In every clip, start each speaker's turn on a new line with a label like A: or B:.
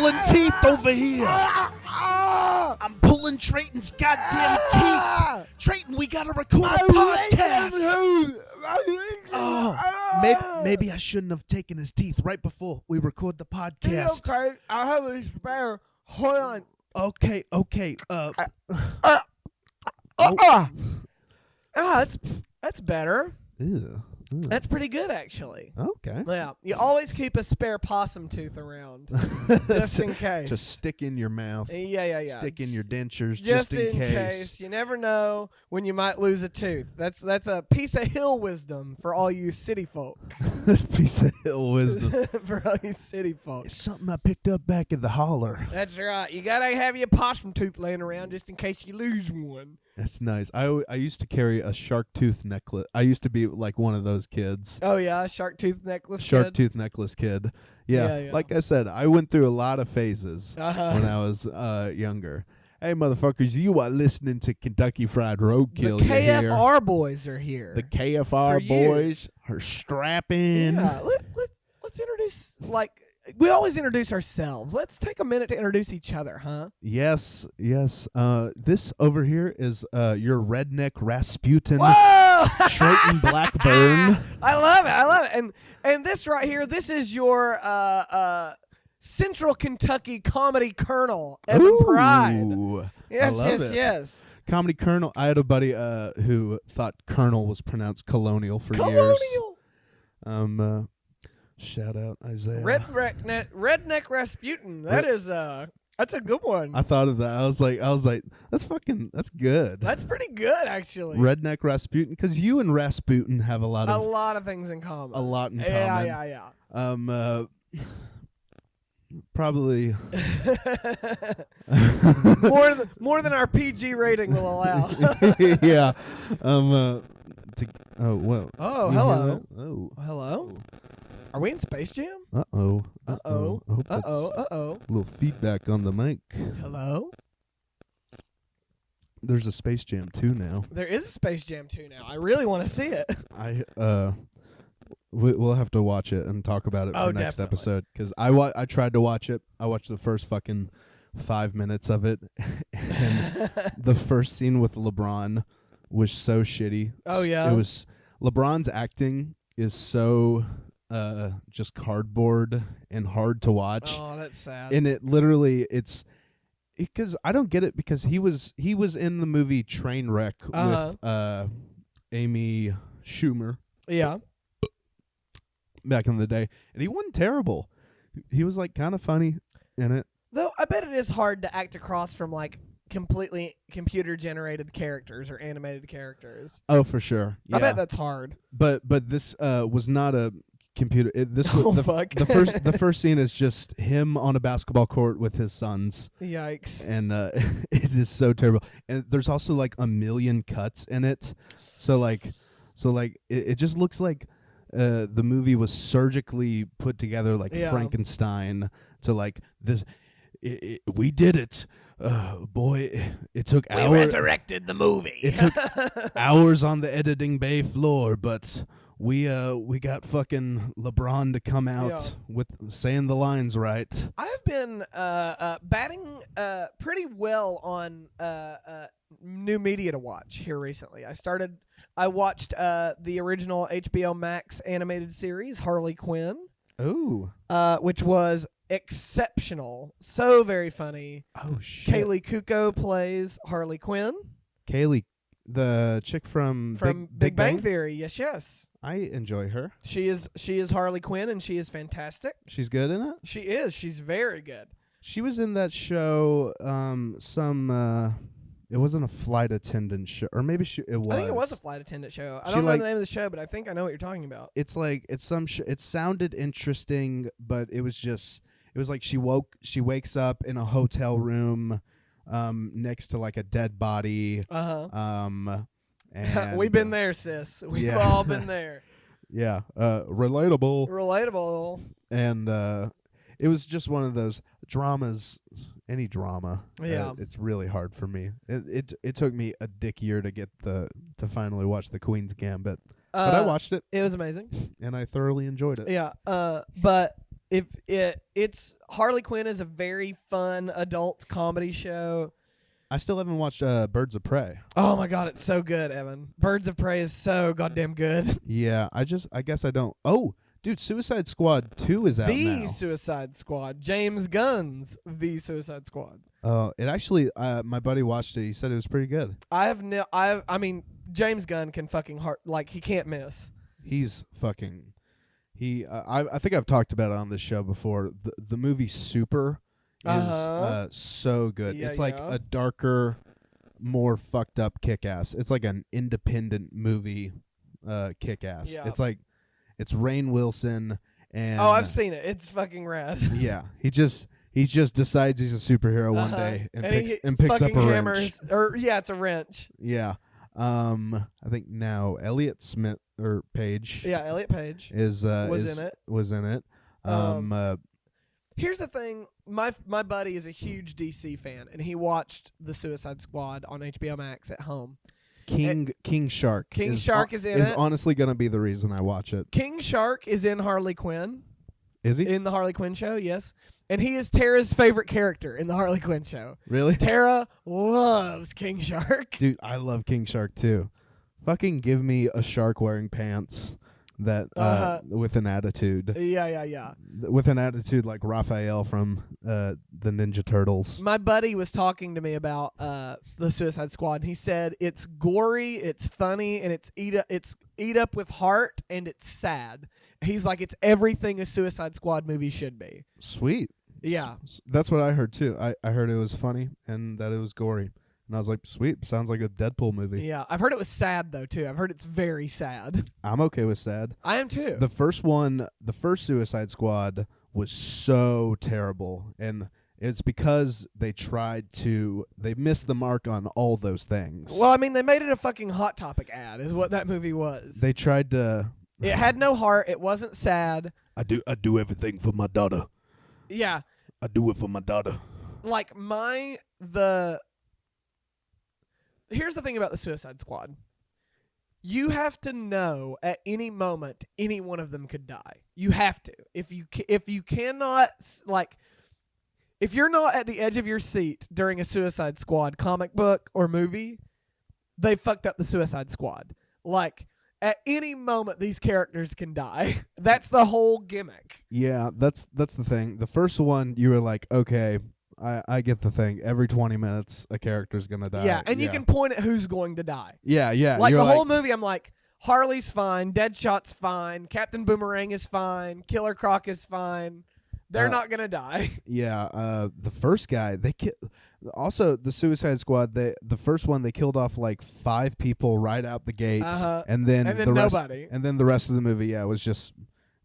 A: pulling teeth over here. I'm pulling Treyton's goddamn teeth. Treyton, we gotta record a podcast. Maybe I shouldn't have taken his teeth right before we record the podcast.
B: Okay, I have a spare. Hold on.
A: Okay.
B: That's better.
A: Ew.
B: That's pretty good, actually.
A: Okay.
B: Yeah, you always keep a spare possum tooth around, just in case.
A: Just stick in your mouth.
B: Yeah.
A: Stick in your dentures
B: Just
A: in
B: in case. You never know when you might lose a tooth. That's a piece of hill wisdom for all you city folk.
A: Piece of hill wisdom.
B: For all you city folk.
A: It's something I picked up back at the holler.
B: That's right. You gotta have your possum tooth laying around just in case you lose one.
A: That's nice. I used to carry a shark tooth necklace. I used to be like one of those kids.
B: Oh yeah, shark tooth necklace.
A: Tooth necklace kid. Yeah. Like I said, I went through a lot of phases when I was younger. Hey, motherfuckers, you are listening to Kentucky Fried Roadkill.
B: The KFR boys are here.
A: The KFR boys are strapping.
B: Yeah, let's introduce, we always introduce ourselves. Let's take a minute to introduce each other, huh?
A: Yes. This over here is your redneck Rasputin,
B: Whoa!
A: Treyton Blackburn.
B: I love it. And this right here, this is your Central Kentucky comedy colonel, Evan Pride. Yes.
A: Comedy colonel. I had a buddy who thought colonel was pronounced colonial for years. Shout out Isaiah.
B: Redneck Rasputin. That's a good one.
A: I thought of that. I was like, that's good.
B: That's pretty good, actually.
A: Redneck Rasputin, because you and Rasputin have a lot
B: of things in common.
A: A lot in common.
B: Yeah.
A: Probably
B: more than our PG rating will allow.
A: Yeah. Well.
B: Oh, hello.
A: Oh,
B: hello. Are we in Space Jam?
A: Uh-oh.
B: Uh-oh.
A: A little feedback on the mic.
B: Hello?
A: There's a Space Jam 2 now.
B: There is a Space Jam 2 now. I really want to see it.
A: We'll have to watch it and talk about it for next episode. Because I tried to watch it. I watched the first fucking 5 minutes of it. And the first scene with LeBron was so shitty.
B: Oh, yeah?
A: It was... LeBron's acting is so... just cardboard and hard to watch.
B: Oh, that's sad.
A: And it literally, because I don't get it, because he was in the movie Trainwreck with Amy Schumer.
B: Yeah.
A: Back in the day, and he wasn't terrible. He was like kind of funny in it.
B: Though I bet it is hard to act across from like completely computer generated characters or animated characters.
A: Oh, for sure. Yeah.
B: I bet that's hard.
A: But this was not a computer. This was the first scene is just him on a basketball court with his sons.
B: Yikes!
A: And it is so terrible. And there's also like a million cuts in it, so it just looks like the movie was surgically put together like Frankenstein to like this. We did it. Boy, it took hours.
B: We resurrected the movie.
A: It took hours on the editing bay floor, but we got fucking LeBron to come out with saying the lines right.
B: I've been batting pretty well on new media to watch here recently. I watched the original HBO Max animated series Harley Quinn.
A: Ooh.
B: Which was exceptional. So very funny.
A: Oh shit.
B: Kaylee Kuko plays Harley Quinn.
A: Kaylee, the chick from
B: Big Bang Theory. Yes.
A: I enjoy her.
B: She is Harley Quinn, and she is fantastic.
A: She's good in it?
B: She is. She's very good.
A: She was in that show, it wasn't a flight attendant show, or maybe it was.
B: I think it was a flight attendant show. I don't know the name of the show, but I think I know what you're talking about.
A: It's like it sounded interesting, but it was like she wakes up in a hotel room next to like a dead body.
B: And we've been there, sis. We've all been there.
A: Yeah. Relatable. And it was just one of those dramas. Any drama, it's really hard for me. It took me a dick year to get to finally watch The Queen's Gambit, but I watched it.
B: It was amazing,
A: and I thoroughly enjoyed it.
B: Yeah, but It's Harley Quinn is a very fun adult comedy show.
A: I still haven't watched Birds of Prey.
B: Oh my god, it's so good, Evan. Birds of Prey is so goddamn good.
A: Yeah, I guess I don't. Oh, dude, Suicide Squad 2 is out now.
B: The Suicide Squad. James Gunn's The Suicide Squad.
A: It actually, my buddy watched it. He said it was pretty good.
B: I mean, James Gunn can fucking he can't miss.
A: He's fucking. I think I've talked about it on this show before. The movie Super is so good.
B: Yeah,
A: it's like a darker, more fucked up Kick-Ass. It's like an independent movie, Kick-Ass.
B: Yeah.
A: It's Rainn Wilson and.
B: Oh, I've seen it. It's fucking rad.
A: Yeah, he just decides he's a superhero one day and picks up a
B: hammers,
A: wrench.
B: It's a wrench.
A: Yeah. I think now Elliot Smith or Page.
B: Yeah, Elliot Page
A: was in it.
B: Here's the thing. My buddy is a huge DC fan, and he watched The Suicide Squad on HBO Max at home.
A: King Shark.
B: King Shark is in
A: it. Is
B: it.
A: Honestly going to be the reason I watch it.
B: King Shark is in Harley Quinn.
A: Is he?
B: In the Harley Quinn show, yes. And he is Tara's favorite character in the Harley Quinn show.
A: Really?
B: Tara loves King Shark.
A: Dude, I love King Shark too. Fucking give me a shark wearing pants that with an attitude.
B: Yeah.
A: With an attitude like Raphael from the Ninja Turtles.
B: My buddy was talking to me about the Suicide Squad, and he said it's gory, it's funny, and it's eat up with heart, and it's sad. He's like, it's everything a Suicide Squad movie should be.
A: Sweet.
B: Yeah.
A: That's what I heard too. I heard it was funny and that it was gory. And I was like, sweet, sounds like a Deadpool movie.
B: Yeah. I've heard it was sad though too. I've heard it's very sad.
A: I'm okay with sad.
B: I am too.
A: The first Suicide Squad was so terrible, and it's because they missed the mark on all those things.
B: Well, I mean, they made it a fucking Hot Topic ad is what that movie was.
A: They tried to.
B: It had no heart. It wasn't sad.
A: I do everything for my daughter.
B: Yeah.
A: I do it for my daughter.
B: Like here's the thing about the Suicide Squad. You have to know at any moment any one of them could die. You have to. If you cannot, like, if you're not at the edge of your seat during a Suicide Squad comic book or movie, they fucked up the Suicide Squad. Like, at any moment these characters can die. That's the whole gimmick.
A: Yeah, that's the thing. The first one, you were like, okay, I get the thing. Every 20 minutes, a character's gonna die.
B: Yeah, and you can point at who's going to die.
A: Yeah.
B: Like, the whole movie, I'm like, Harley's fine, Deadshot's fine, Captain Boomerang is fine, Killer Croc is fine. They're not gonna die. Yeah,
A: the first guy, also the Suicide Squad, the first one, they killed off like 5 people right out the gate, and then the
B: nobody.
A: Rest, and then the rest of the movie, it was just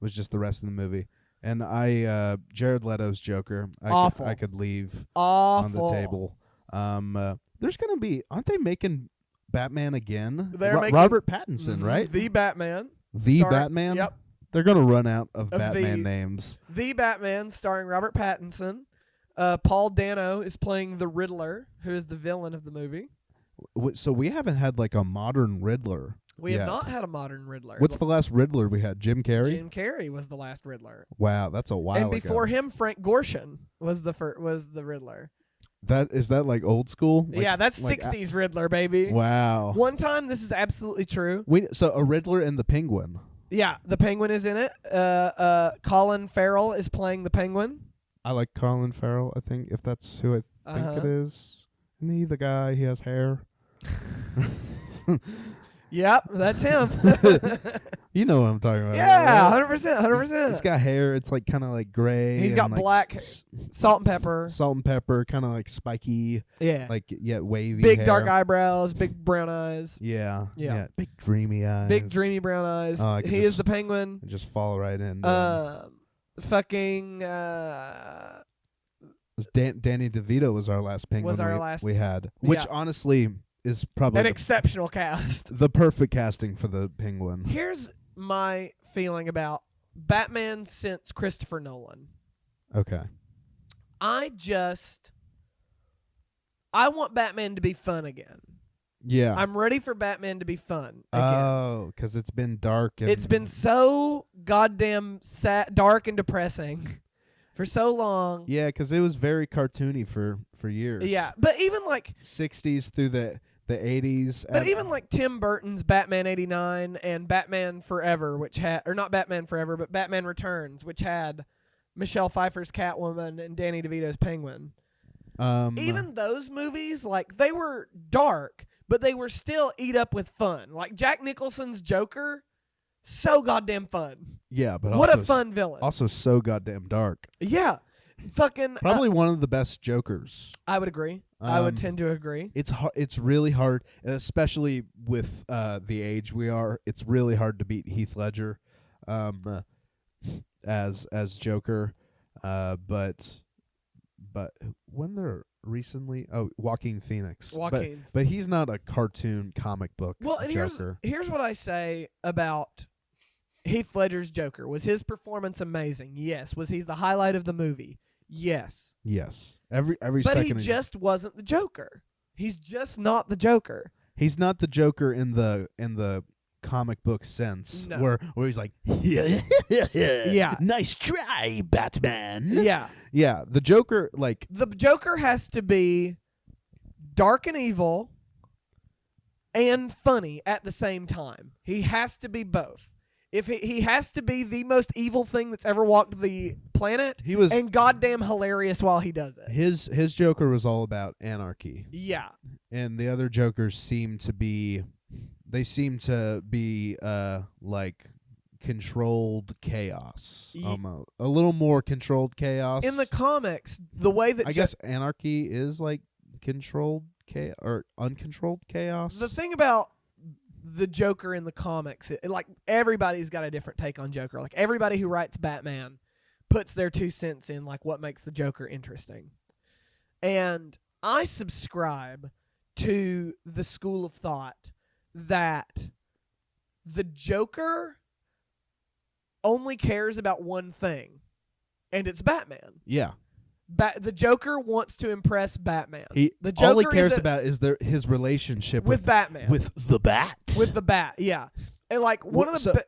A: the rest of the movie. And Jared Leto's Joker,
B: Awful.
A: I could leave
B: Awful.
A: on the table. There's gonna be, aren't they making Batman again?
B: They're making
A: Robert Pattinson, right?
B: The Batman.
A: Batman.
B: Yep.
A: They're gonna run out of Batman names.
B: The Batman, starring Robert Pattinson. Paul Dano is playing the Riddler, who is the villain of the movie.
A: So we haven't had like a modern Riddler.
B: We have not had a modern Riddler.
A: What's the last Riddler we had? Jim Carrey?
B: Jim Carrey was the last Riddler.
A: Wow, that's a while ago.
B: And before him, Frank Gorshin was the Riddler.
A: Is that like old school? Like,
B: yeah, that's 60s Riddler, baby.
A: Wow.
B: One time, this is absolutely true.
A: So a Riddler and the Penguin.
B: Yeah, the Penguin is in it. Colin Farrell is playing the Penguin.
A: I like Colin Farrell, I think, if that's who I think it is. Isn't he the guy? He has hair.
B: Yep, that's him.
A: You know what I'm talking about.
B: Yeah, 100%.
A: He's got hair. It's like kind of like gray.
B: He's got
A: like
B: black salt and pepper.
A: Salt and pepper, kind of like spiky.
B: Yeah.
A: Like, wavy
B: big
A: hair.
B: dark eyebrows, big brown eyes.
A: Yeah. Big dreamy eyes.
B: Big dreamy brown eyes. He is the Penguin.
A: Just fall right in.
B: Fucking
A: Danny DeVito was our last Penguin we had. Which honestly is probably
B: an exceptional cast.
A: The perfect casting for the Penguin.
B: Here's my feeling about Batman since Christopher Nolan.
A: Okay.
B: I want Batman to be fun again.
A: Yeah.
B: I'm ready for Batman to be fun again.
A: Oh, because it's been dark. And
B: It's been so goddamn dark and depressing for so long.
A: Yeah, because it was very cartoony for years.
B: Yeah, but even like
A: 60s through the 80s.
B: But even like Tim Burton's Batman 89 and Batman Forever, which had, or not Batman Forever, but Batman Returns, which had Michelle Pfeiffer's Catwoman and Danny DeVito's Penguin. Even those movies, like, they were dark, but they were still eat up with fun. Like Jack Nicholson's Joker, so goddamn fun.
A: Yeah, but
B: what
A: also
B: a fun villain.
A: Also so goddamn dark.
B: Yeah. Fucking
A: probably one of the best Jokers.
B: I would agree. I would tend to agree.
A: It's really hard, and especially with the age we are. It's really hard to beat Heath Ledger as Joker. But when they're recently Joaquin Phoenix. But he's not a cartoon comic book Joker.
B: Here's what I say about Heath Ledger's Joker. Was his performance amazing? Yes. Was he the highlight of the movie? Yes.
A: Yes. Every
B: but
A: second.
B: He just wasn't the Joker. He's just not the Joker.
A: He's not the Joker in the comic book sense,
B: No.
A: where he's like, yeah, nice try, Batman.
B: Yeah.
A: Yeah. The Joker, like,
B: the Joker has to be dark and evil and funny at the same time. He has to be both. If he has to be the most evil thing that's ever walked the planet, and goddamn hilarious while he does it.
A: His Joker was all about anarchy.
B: Yeah.
A: And the other Jokers seem to be like controlled chaos. Almost a little more controlled chaos.
B: In the comics, the way that
A: I guess anarchy is like controlled chaos or uncontrolled chaos.
B: The thing about the Joker in the comics, like, everybody's got a different take on Joker. Like, everybody who writes Batman puts their 2 cents in, like, what makes the Joker interesting. And I subscribe to the school of thought that the Joker only cares about one thing, and it's Batman.
A: Yeah.
B: The Joker wants to impress Batman.
A: The Joker all he cares about is his relationship
B: with Batman.
A: With the Bat.
B: With the Bat, yeah. And like one of the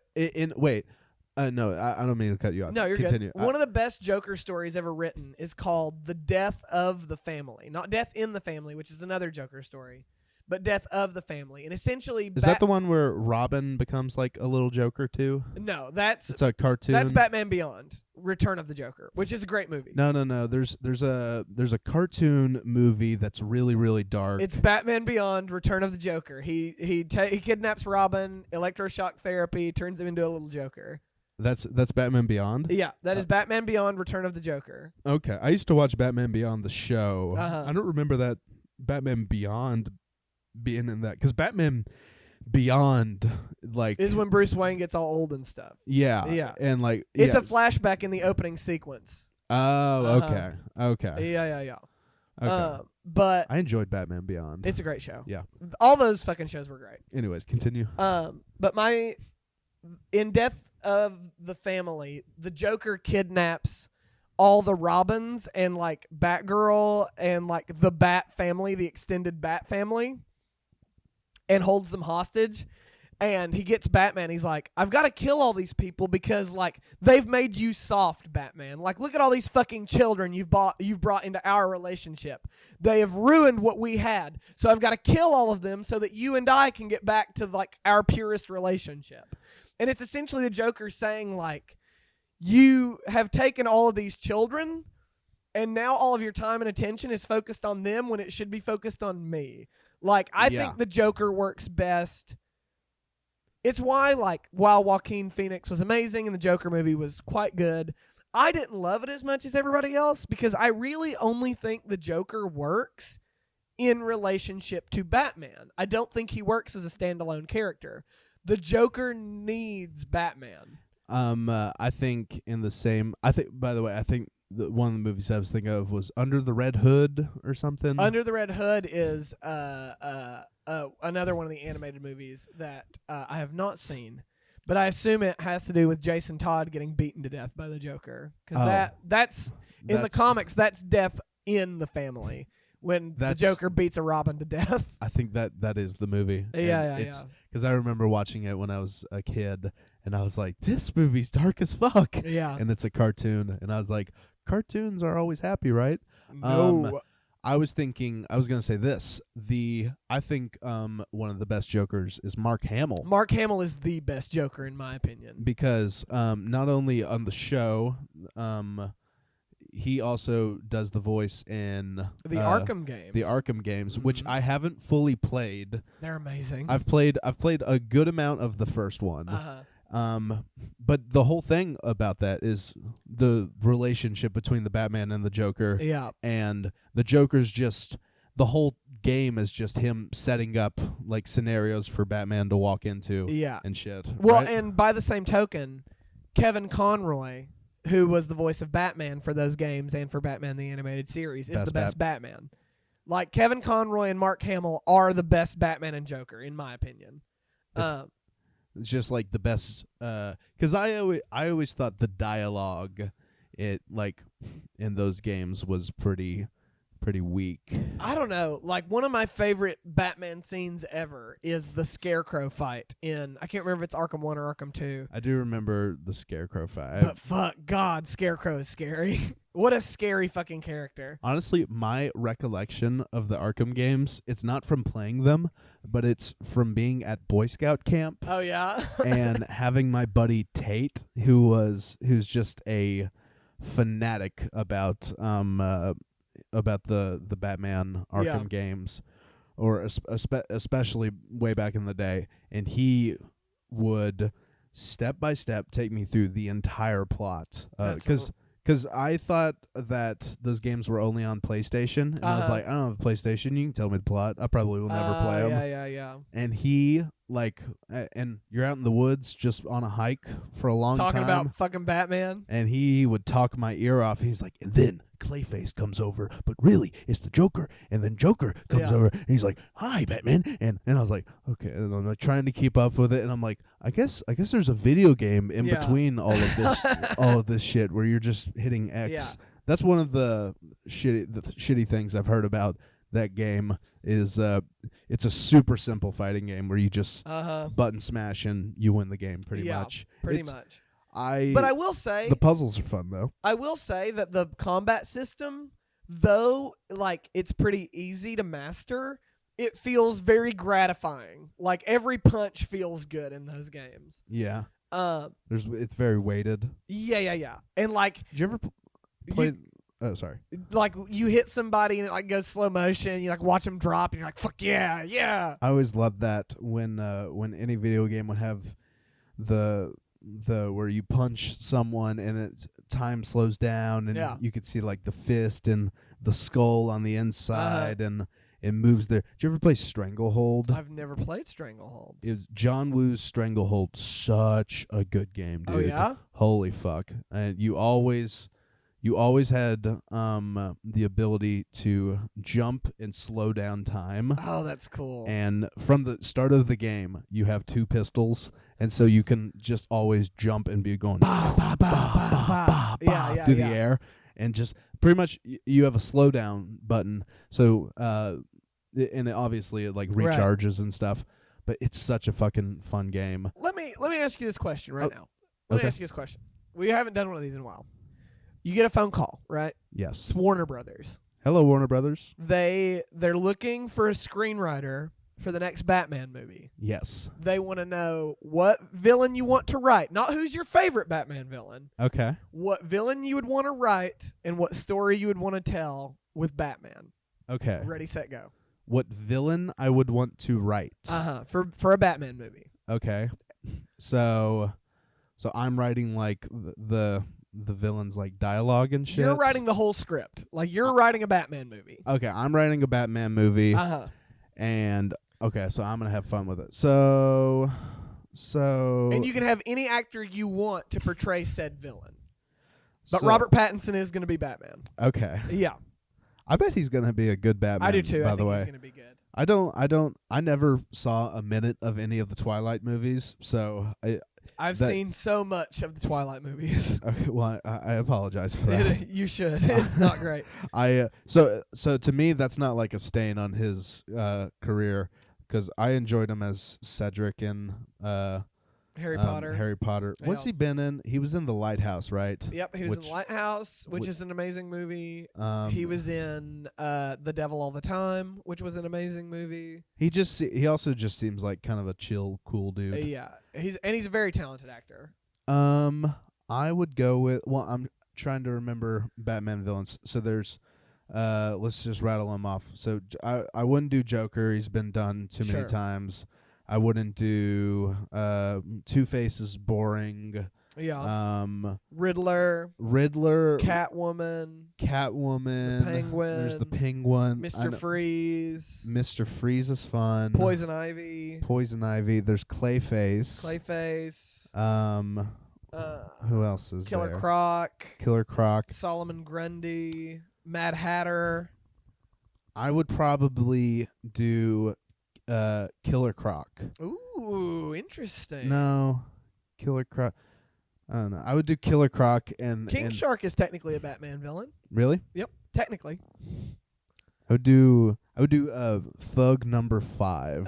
A: no, I don't mean to cut you off.
B: No, you're
A: Continue.
B: good. One of the best Joker stories ever written is called The Death of the Family. Not Death in the Family, which is another Joker story, but Death of the Family. And essentially
A: is that the one where Robin becomes like a little Joker too?
B: No,
A: it's a cartoon.
B: That's Batman Beyond, Return of the Joker, which is a great movie.
A: No. There's a cartoon movie that's really, really dark.
B: It's Batman Beyond, Return of the Joker. He kidnaps Robin, electroshock therapy, turns him into a little Joker.
A: That's Batman Beyond?
B: Yeah, that is Batman Beyond, Return of the Joker.
A: Okay. I used to watch Batman Beyond the show. I don't remember that Batman Beyond being in that, because Batman Beyond, like,
B: is when Bruce Wayne gets all old and stuff.
A: Yeah. And like
B: it's a flashback in the opening sequence.
A: Oh, okay.
B: Yeah.
A: Okay.
B: But
A: I enjoyed Batman Beyond.
B: It's a great show.
A: Yeah.
B: All those fucking shows were great.
A: Anyways, continue.
B: But in Death of the Family, the Joker kidnaps all the Robins and like Batgirl and like the Bat family, the extended Bat family, and holds them hostage. And he gets Batman. He's like, I've got to kill all these people because, like, they've made you soft, Batman. Like, look at all these fucking children you've brought into our relationship. They have ruined what we had. So I've got to kill all of them so that you and I can get back to, like, our purest relationship. And it's essentially the Joker saying, like, you have taken all of these children, and now all of your time and attention is focused on them when it should be focused on me. Like, I think the Joker works best. It's why, like, while Joaquin Phoenix was amazing and the Joker movie was quite good, I didn't love it as much as everybody else because I really only think the Joker works in relationship to Batman. I don't think he works as a standalone character. The Joker needs Batman.
A: I think by the way, I think one of the movies I was thinking of was Under the Red Hood or something.
B: Under the Red Hood is another one of the animated movies that I have not seen, but I assume it has to do with Jason Todd getting beaten to death by the Joker, because that's in the comics. That's death in the family, when the Joker beats a Robin to death.
A: I think that is the movie.
B: Yeah.
A: Because I remember watching it when I was a kid, and I was like, this movie's dark as fuck.
B: Yeah.
A: And it's a cartoon, and I was like, cartoons are always happy, right?
B: No.
A: I was going to say this. I think one of the best Jokers is Mark Hamill.
B: Mark Hamill is the best Joker, in my opinion.
A: Because not only on the show, he also does the voice in
B: the Arkham games.
A: The Arkham games, which I haven't fully played.
B: They're amazing.
A: I've played a good amount of the first one. But the whole thing about that is the relationship between the Batman and the Joker.
B: Yeah.
A: And the Joker's just, the whole game is just him setting up like scenarios for Batman to walk into.
B: Yeah.
A: And shit.
B: Well,
A: right?
B: and by the same token, Kevin Conroy, who was the voice of Batman for those games and for Batman the Animated Series, is the best Batman. Like, Kevin Conroy and Mark Hamill are the best Batman and Joker, in my opinion.
A: It's just like the best, because I always thought the dialogue, in those games was pretty weak.
B: I don't know. Like, one of my favorite Batman scenes ever is the Scarecrow fight in, I can't remember if it's Arkham 1 or Arkham 2.
A: I do remember the Scarecrow fight.
B: But fuck, God, Scarecrow is scary. What a scary fucking character.
A: Honestly, my recollection of the Arkham games, it's not from playing them, but it's from being at Boy Scout camp.
B: Oh, yeah?
A: And having my buddy Tate, who's just a fanatic about the Batman Arkham games, or especially way back in the day, and he would step by step take me through the entire plot, because I thought that those games were only on PlayStation, and I was like, I don't have a PlayStation, you can tell me the plot, I probably will never play them.
B: Yeah.
A: And he, and you're out in the woods just on a hike for a long time.
B: Talking about fucking Batman.
A: And he would talk my ear off. He's like, and then Clayface comes over, but really it's the Joker. And then Joker comes over, and he's like, hi, Batman. And I was like, okay. And I'm like trying to keep up with it. And I'm like, I guess there's a video game in between all of this shit where you're just hitting X.
B: Yeah.
A: That's one of the shitty things I've heard about that game is it's a super simple fighting game where you just button smash and you win the game pretty much.
B: Pretty much.
A: But
B: I will say
A: the puzzles are fun though.
B: I will say that the combat system, though, like, it's pretty easy to master, it feels very gratifying. Like, every punch feels good in those games.
A: Yeah. It's very weighted.
B: Yeah. And like,
A: did you ever play? Oh, sorry.
B: Like, you hit somebody and it like goes slow motion. And you like watch them drop, and you're like, "Fuck yeah!"
A: I always loved that when any video game would have the where you punch someone and time slows down, and you could see like the fist and the skull on the inside, and it moves there. Did you ever play Stranglehold?
B: I've never played Stranglehold.
A: Is John Woo's Stranglehold such a good game, dude?
B: Oh yeah.
A: Holy fuck! And you always had the ability to jump and slow down time.
B: Oh, that's cool.
A: And from the start of the game, you have two pistols, and so you can just always jump and be going through the air, and just pretty much you have a slow down button. So and obviously it like recharges and stuff, but it's such a fucking fun game.
B: Let me ask you this question now. Let me ask you this question. We haven't done one of these in a while. You get a phone call, right?
A: Yes.
B: It's Warner Brothers.
A: Hello, Warner Brothers.
B: They're looking for a screenwriter for the next Batman movie.
A: Yes.
B: They want to know what villain you want to write, not who's your favorite Batman villain.
A: Okay.
B: What villain you would want to write and what story you would want to tell with Batman.
A: Okay.
B: Ready, set, go.
A: What villain I would want to write.
B: For a Batman movie.
A: Okay. So I'm writing like the villain's like dialogue and shit.
B: You're writing the whole script. Like, you're writing a Batman movie.
A: Okay, I'm writing a Batman movie. And okay, so I'm gonna have fun with it. So and
B: you can have any actor you want to portray said villain. But Robert Pattinson is gonna be Batman.
A: Okay.
B: Yeah.
A: I bet he's gonna be a good Batman.
B: I do too.
A: By
B: I
A: the
B: think
A: way,
B: he's gonna be good.
A: I never saw a minute of any of the Twilight movies, so
B: I've seen so much of the Twilight movies.
A: Okay, well, I apologize for that.
B: You should. It's not great.
A: So to me, that's not like a stain on his career, because I enjoyed him as Cedric in
B: Harry Potter.
A: Harry Potter.
B: Yeah.
A: What's he been in? He was in The Lighthouse, right?
B: Yep, he was in The Lighthouse, which is an amazing movie. He was in The Devil All the Time, which was an amazing movie.
A: He also just seems like kind of a chill, cool dude.
B: Yeah, he's a very talented actor.
A: I would go with. Well, I'm trying to remember Batman villains. So there's. Let's just rattle them off. So I wouldn't do Joker. He's been done too many times. I wouldn't do Two-Face is boring.
B: Yeah. Riddler. Catwoman.
A: The
B: Penguin.
A: There's the Penguin.
B: Mr. Freeze.
A: Mr. Freeze is fun.
B: Poison Ivy.
A: There's Clayface. Who else is
B: Killer
A: there?
B: Killer
A: Croc.
B: Solomon Grundy. Mad Hatter.
A: I would probably do Killer Croc.
B: Ooh, interesting.
A: No, Killer Croc. I don't know. I would do Killer Croc and
B: King Shark is technically a Batman villain.
A: Really?
B: Yep, technically.
A: I would do Thug number 5.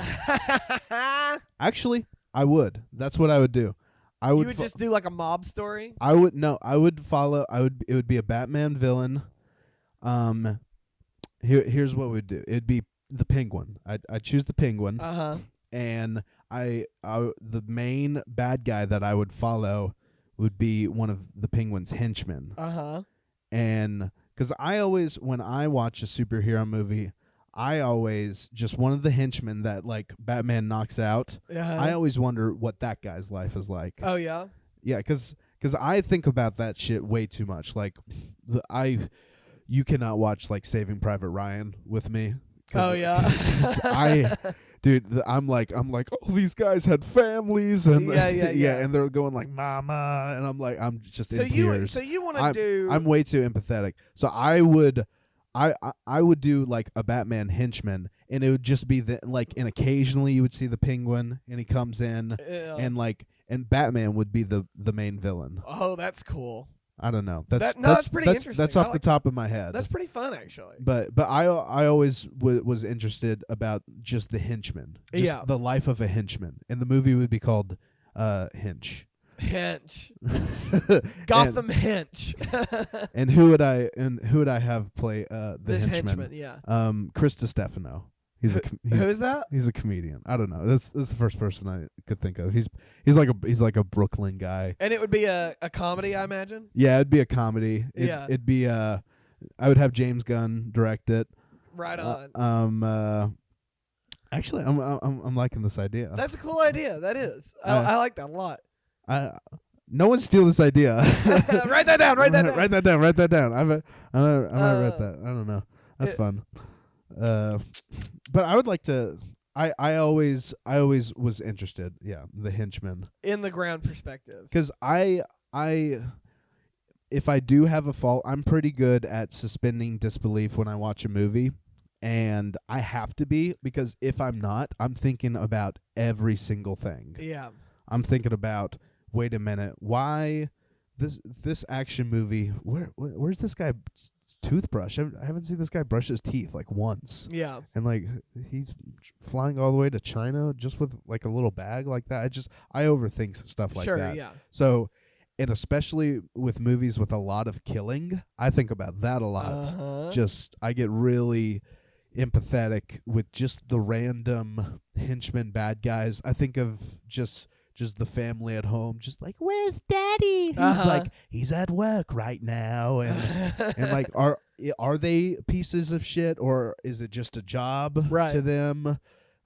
A: Actually, I would. That's what I would do. You
B: would just do like a mob story?
A: I would follow. It would be a Batman villain. Here's what we'd do. It'd be the Penguin. I'd choose the Penguin. And the main bad guy that I would follow would be one of the Penguin's henchmen. And because when I watch a superhero movie, I always just one of the henchmen that like Batman knocks out. I always wonder what that guy's life is like.
B: Oh yeah.
A: Yeah, because I think about that shit way too much. Like, you cannot watch like Saving Private Ryan with me.
B: Oh yeah.
A: I'm like, oh, these guys had families and
B: yeah,
A: and they're going like, mama, and I'm just in tears.
B: So you want to do?
A: I'm way too empathetic. So I would do like a Batman henchman, and it would just be and occasionally you would see the Penguin, and he comes in, and Batman would be the main villain.
B: Oh, that's cool.
A: I don't know.
B: That's pretty interesting.
A: That's off the top of my head.
B: That's pretty fun, actually.
A: But I always was interested about just the henchman, just the life of a henchman, and the movie would be called Hench.
B: Gotham Hench.
A: And who would I have play the
B: henchman? Yeah.
A: Chris Stefano.
B: Who is that?
A: He's a comedian. I don't know. This is the first person I could think of. He's like a Brooklyn guy.
B: And it would be a comedy, I imagine.
A: Yeah, it'd be a comedy. It'd be I would have James Gunn direct it.
B: Right on.
A: Actually, I'm liking this idea.
B: That's a cool idea. That is. I like that a lot.
A: No one steal this idea.
B: Write that down. Write that down.
A: I might write that. I don't know. That's fun. But I would like to. I always was interested. Yeah, the henchman
B: in the ground perspective.
A: Because if I do have a fault, I'm pretty good at suspending disbelief when I watch a movie, and I have to be, because if I'm not, I'm thinking about every single thing.
B: Yeah,
A: I'm thinking about. Wait a minute, why this action movie? Where's this guy? Toothbrush. I haven't seen this guy brush his teeth like once.
B: Yeah.
A: And like he's flying all the way to China just with like a little bag like that. I overthink stuff like that.
B: Sure, yeah.
A: So, and especially with movies with a lot of killing, I think about that a lot. I get really empathetic with just the random henchmen bad guys. I think of just the family at home, just like, where's daddy? He's like, he's at work right now. And like, are they pieces of shit, or is it just a job to them?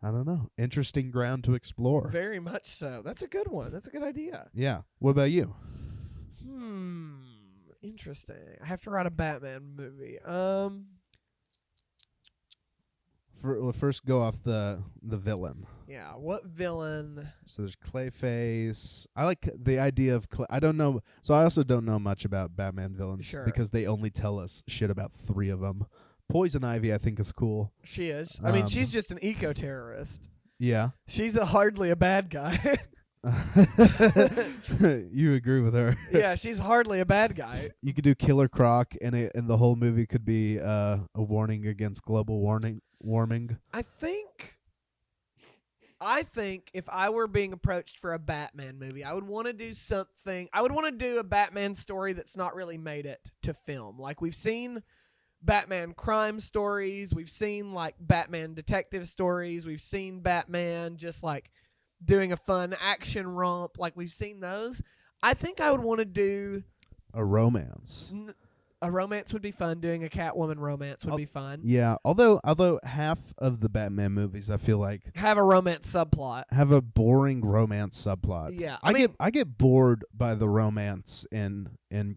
A: I don't know. Interesting ground to explore.
B: Very much so. That's a good one. That's a good idea.
A: Yeah. What about you?
B: Interesting. I have to write a Batman movie.
A: First go off the villain.
B: Yeah, what villain?
A: So there's Clayface. I like the idea of I don't know. So I also don't know much about Batman villains because they only tell us shit about 3 of them. Poison Ivy, I think, is cool.
B: She is. I mean, she's just an eco-terrorist.
A: Yeah.
B: She's hardly a bad guy.
A: You agree with her?
B: Yeah, she's hardly a bad guy.
A: You could do Killer Croc, and the whole movie could be a warning against global warming.
B: I think if I were being approached for a Batman movie, I would want to do something. I would want to do a Batman story that's not really made it to film. Like, we've seen Batman crime stories, we've seen like Batman detective stories, we've seen Batman just like doing a fun action romp. Like, we've seen those. I think I would want to do
A: a romance.
B: A romance would be fun. Doing a Catwoman romance would be fun.
A: Yeah, although half of the Batman movies, I feel like,
B: have a romance subplot.
A: Have a boring romance subplot.
B: Yeah,
A: I get bored by the romance in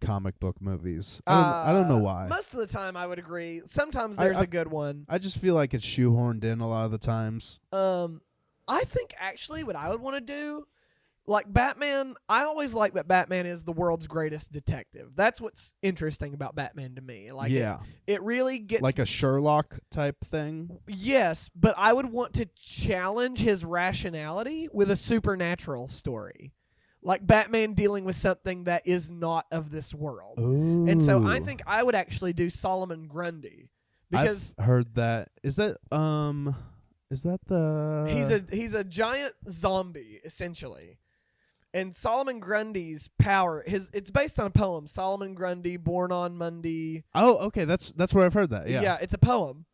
A: comic book movies. I don't know why.
B: Most of the time, I would agree. Sometimes there's a good one.
A: I just feel like it's shoehorned in a lot of the times.
B: I think actually what I would want to do, like Batman, I always like that Batman is the world's greatest detective. That's what's interesting about Batman to me. Like, it really gets
A: like a Sherlock type thing.
B: Yes, but I would want to challenge his rationality with a supernatural story. Like Batman dealing with something that is not of this world.
A: Ooh.
B: And so I think I would actually do Solomon Grundy. Because
A: I've heard that. Is that the
B: He's a giant zombie, essentially. And Solomon Grundy's power, it's based on a poem. Solomon Grundy, born on Monday.
A: Oh, okay, that's where I've heard that. Yeah.
B: Yeah, it's a poem.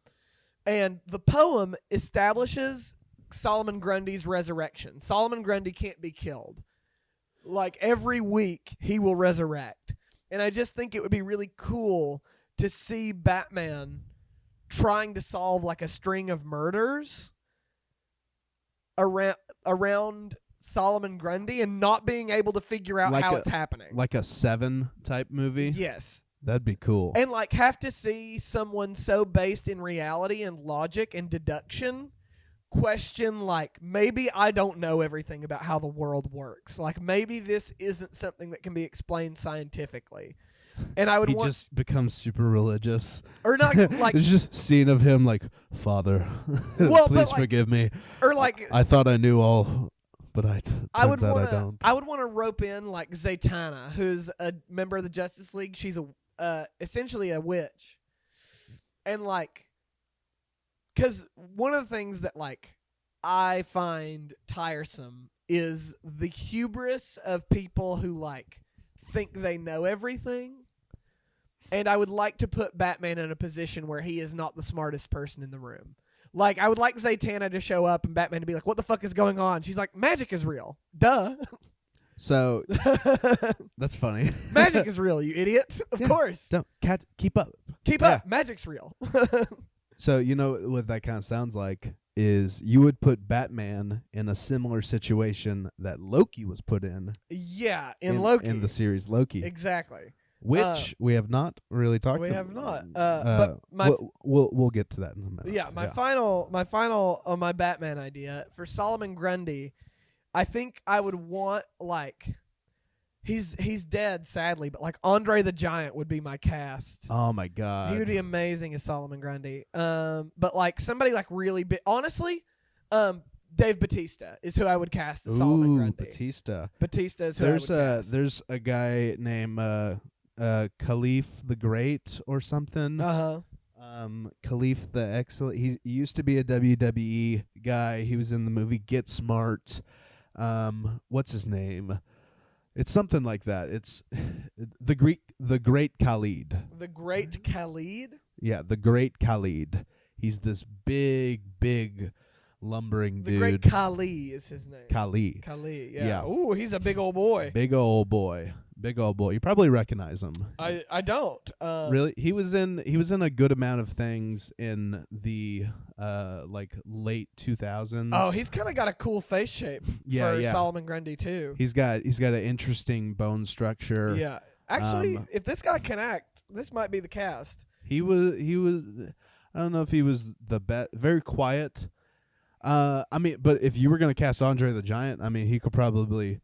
B: And the poem establishes Solomon Grundy's resurrection. Solomon Grundy can't be killed. Like, every week he will resurrect. And I just think it would be really cool to see Batman trying to solve like a string of murders around Solomon Grundy and not being able to figure out how it's happening.
A: Like a Seven type movie?
B: Yes.
A: That'd be cool.
B: And like have to see someone so based in reality and logic and deduction question, like, maybe I don't know everything about how the world works. Like, maybe this isn't something that can be explained scientifically. And I would
A: he just becomes super religious.
B: Or not like
A: there's just a scene of him like, Father, please forgive me.
B: Or like
A: I thought I knew all, but I don't.
B: I would want to rope in like Zatanna, who's a member of the Justice League. She's essentially a witch. And like, because one of the things that like I find tiresome is the hubris of people who like think they know everything. And I would like to put Batman in a position where he is not the smartest person in the room. Like, I would like Zatanna to show up and Batman to be like, what the fuck is going on? She's like, magic is real. Duh.
A: So, that's funny.
B: Magic is real, you idiot. Of course.
A: Keep up.
B: Keep up. Magic's real.
A: So, you know what that kind of sounds like is you would put Batman in a similar situation that Loki was put in.
B: Yeah, in Loki.
A: In the series Loki.
B: Exactly.
A: Which we have not really talked about.
B: We have not. But
A: we'll get to that in a minute.
B: Yeah, my final on my Batman idea for Solomon Grundy, I think I would want like he's dead sadly, but like Andre the Giant would be my cast.
A: Oh my god.
B: He would be amazing as Solomon Grundy. But like somebody like really big, honestly, Dave Bautista is who I would cast as Solomon Grundy.
A: Batista.
B: Batista is who I would cast.
A: There's a guy named Khalif the Great or something. Khalif the Excellent. He used to be a WWE guy. He was in the movie Get Smart. What's his name? It's something like that. It's the Great Khalid.
B: The Great Khalid?
A: Yeah, the Great Khalid. He's this big lumbering dude.
B: The Great Khali is his name.
A: Khali,
B: yeah. Ooh, he's a big old boy.
A: Big old boy. You probably recognize him.
B: I don't.
A: Really? He was in a good amount of things in the like late 2000s.
B: Oh, he's kind of got a cool face shape for Solomon Grundy too.
A: He's got an interesting bone structure.
B: Yeah. Actually, if this guy can act, this might be the cast.
A: He was I don't know if he was the best, very quiet. I mean, but if you were going to cast Andre the Giant, I mean, he could probably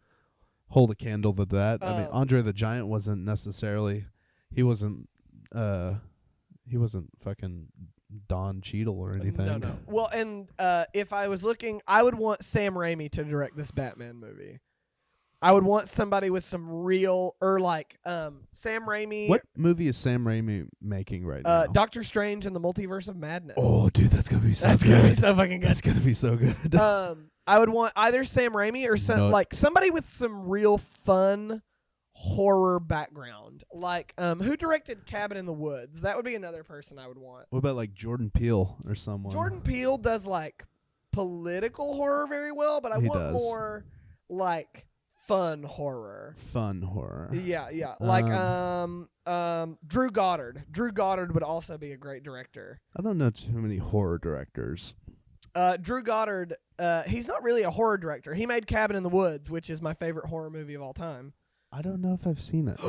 A: hold a candle to that. I mean, Andre the Giant wasn't necessarily, he wasn't fucking Don Cheadle or anything.
B: No. Well, and if I was looking, I would want Sam Raimi to direct this Batman movie. I would want somebody with some real, or like Sam Raimi.
A: What movie is Sam Raimi making right now?
B: Doctor Strange and the Multiverse of Madness.
A: Oh, dude, that's gonna be so
B: That's
A: good.
B: gonna be so fucking good.
A: That's gonna be so good.
B: I would want either Sam Raimi or like somebody with some real fun horror background. Like who directed Cabin in the Woods? That would be another person I would want.
A: What about like Jordan Peele or someone?
B: Jordan Peele does like political horror very well, but I want more like fun horror.
A: Fun horror.
B: Yeah. Like Drew Goddard. Drew Goddard would also be a great director.
A: I don't know too many horror directors.
B: Drew Goddard, he's not really a horror director. He made Cabin in the Woods, which is my favorite horror movie of all time.
A: I don't know if I've seen it.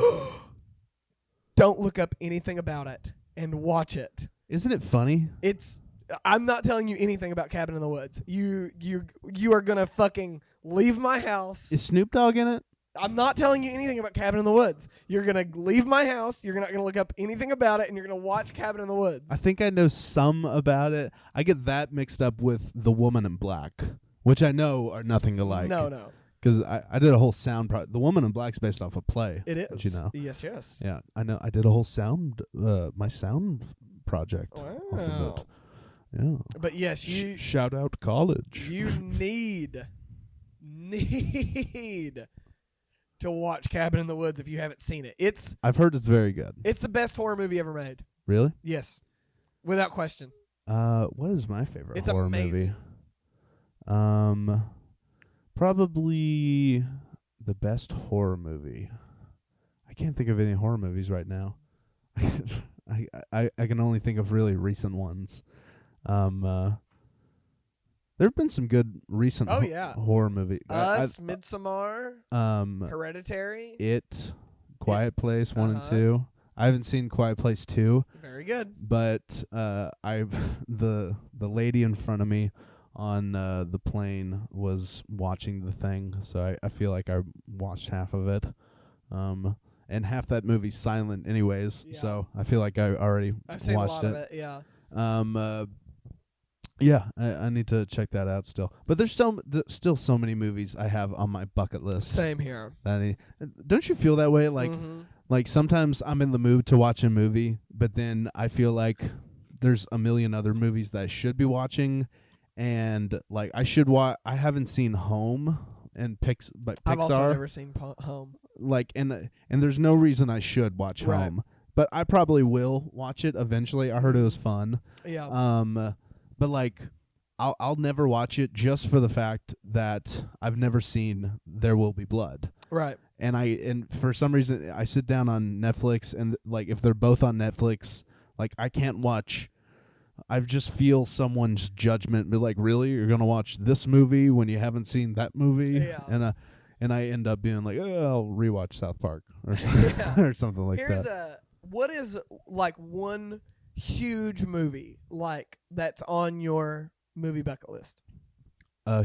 B: Don't look up anything about it and watch it.
A: Isn't it funny?
B: I'm not telling you anything about Cabin in the Woods. You are gonna fucking leave my house.
A: Is Snoop Dogg in it?
B: I'm not telling you anything about Cabin in the Woods. You're gonna leave my house. You're not gonna look up anything about it, and you're gonna watch Cabin in the Woods.
A: I think I know some about it. I get that mixed up with The Woman in Black, which I know are nothing alike.
B: No.
A: Because I did a whole sound The Woman in Black's based off a play.
B: It is.
A: Did you know?
B: Yes.
A: Yeah, I know. I did a whole sound, my sound project.
B: Wow.
A: Off of it. Yeah.
B: But yes, you
A: shout out college.
B: You need to watch Cabin in the Woods if you haven't seen it.
A: I've heard it's very good.
B: It's the best horror movie ever made.
A: Really?
B: Yes, without question.
A: What is my favorite horror
B: amazing.
A: movie? Probably the best horror movie. I can't think of any horror movies right now. I can only think of really recent ones. There have been some good recent horror movies.
B: Us, Midsommar, Hereditary,
A: It, Quiet Place 1 and 2. I haven't seen Quiet Place 2.
B: Very good.
A: But I've the lady in front of me on the plane was watching The Thing, so I feel like I watched half of it. And half that movie's silent anyways, so I feel like I already
B: I've seen
A: watched
B: a lot of it, yeah.
A: Yeah, I need to check that out still. But there's still so many movies I have on my bucket list.
B: Same here.
A: Don't you feel that way? Like sometimes I'm in the mood to watch a movie, but then I feel like there's a million other movies that I should be watching, and like I haven't seen Home and Pixar.
B: I've also never seen Home.
A: Like and there's no reason I should watch Home, but I probably will watch it eventually. I heard it was fun.
B: Yeah.
A: But like, I'll never watch it just for the fact that I've never seen There Will Be Blood.
B: Right.
A: And for some reason I sit down on Netflix and like if they're both on Netflix, like I can't watch. I just feel someone's judgment. Be like, really, you're gonna watch this movie when you haven't seen that movie?
B: Yeah.
A: And I end up being like, oh, I'll rewatch South Park or something, or something like that.
B: What is like one huge movie like that's on your movie bucket list?
A: I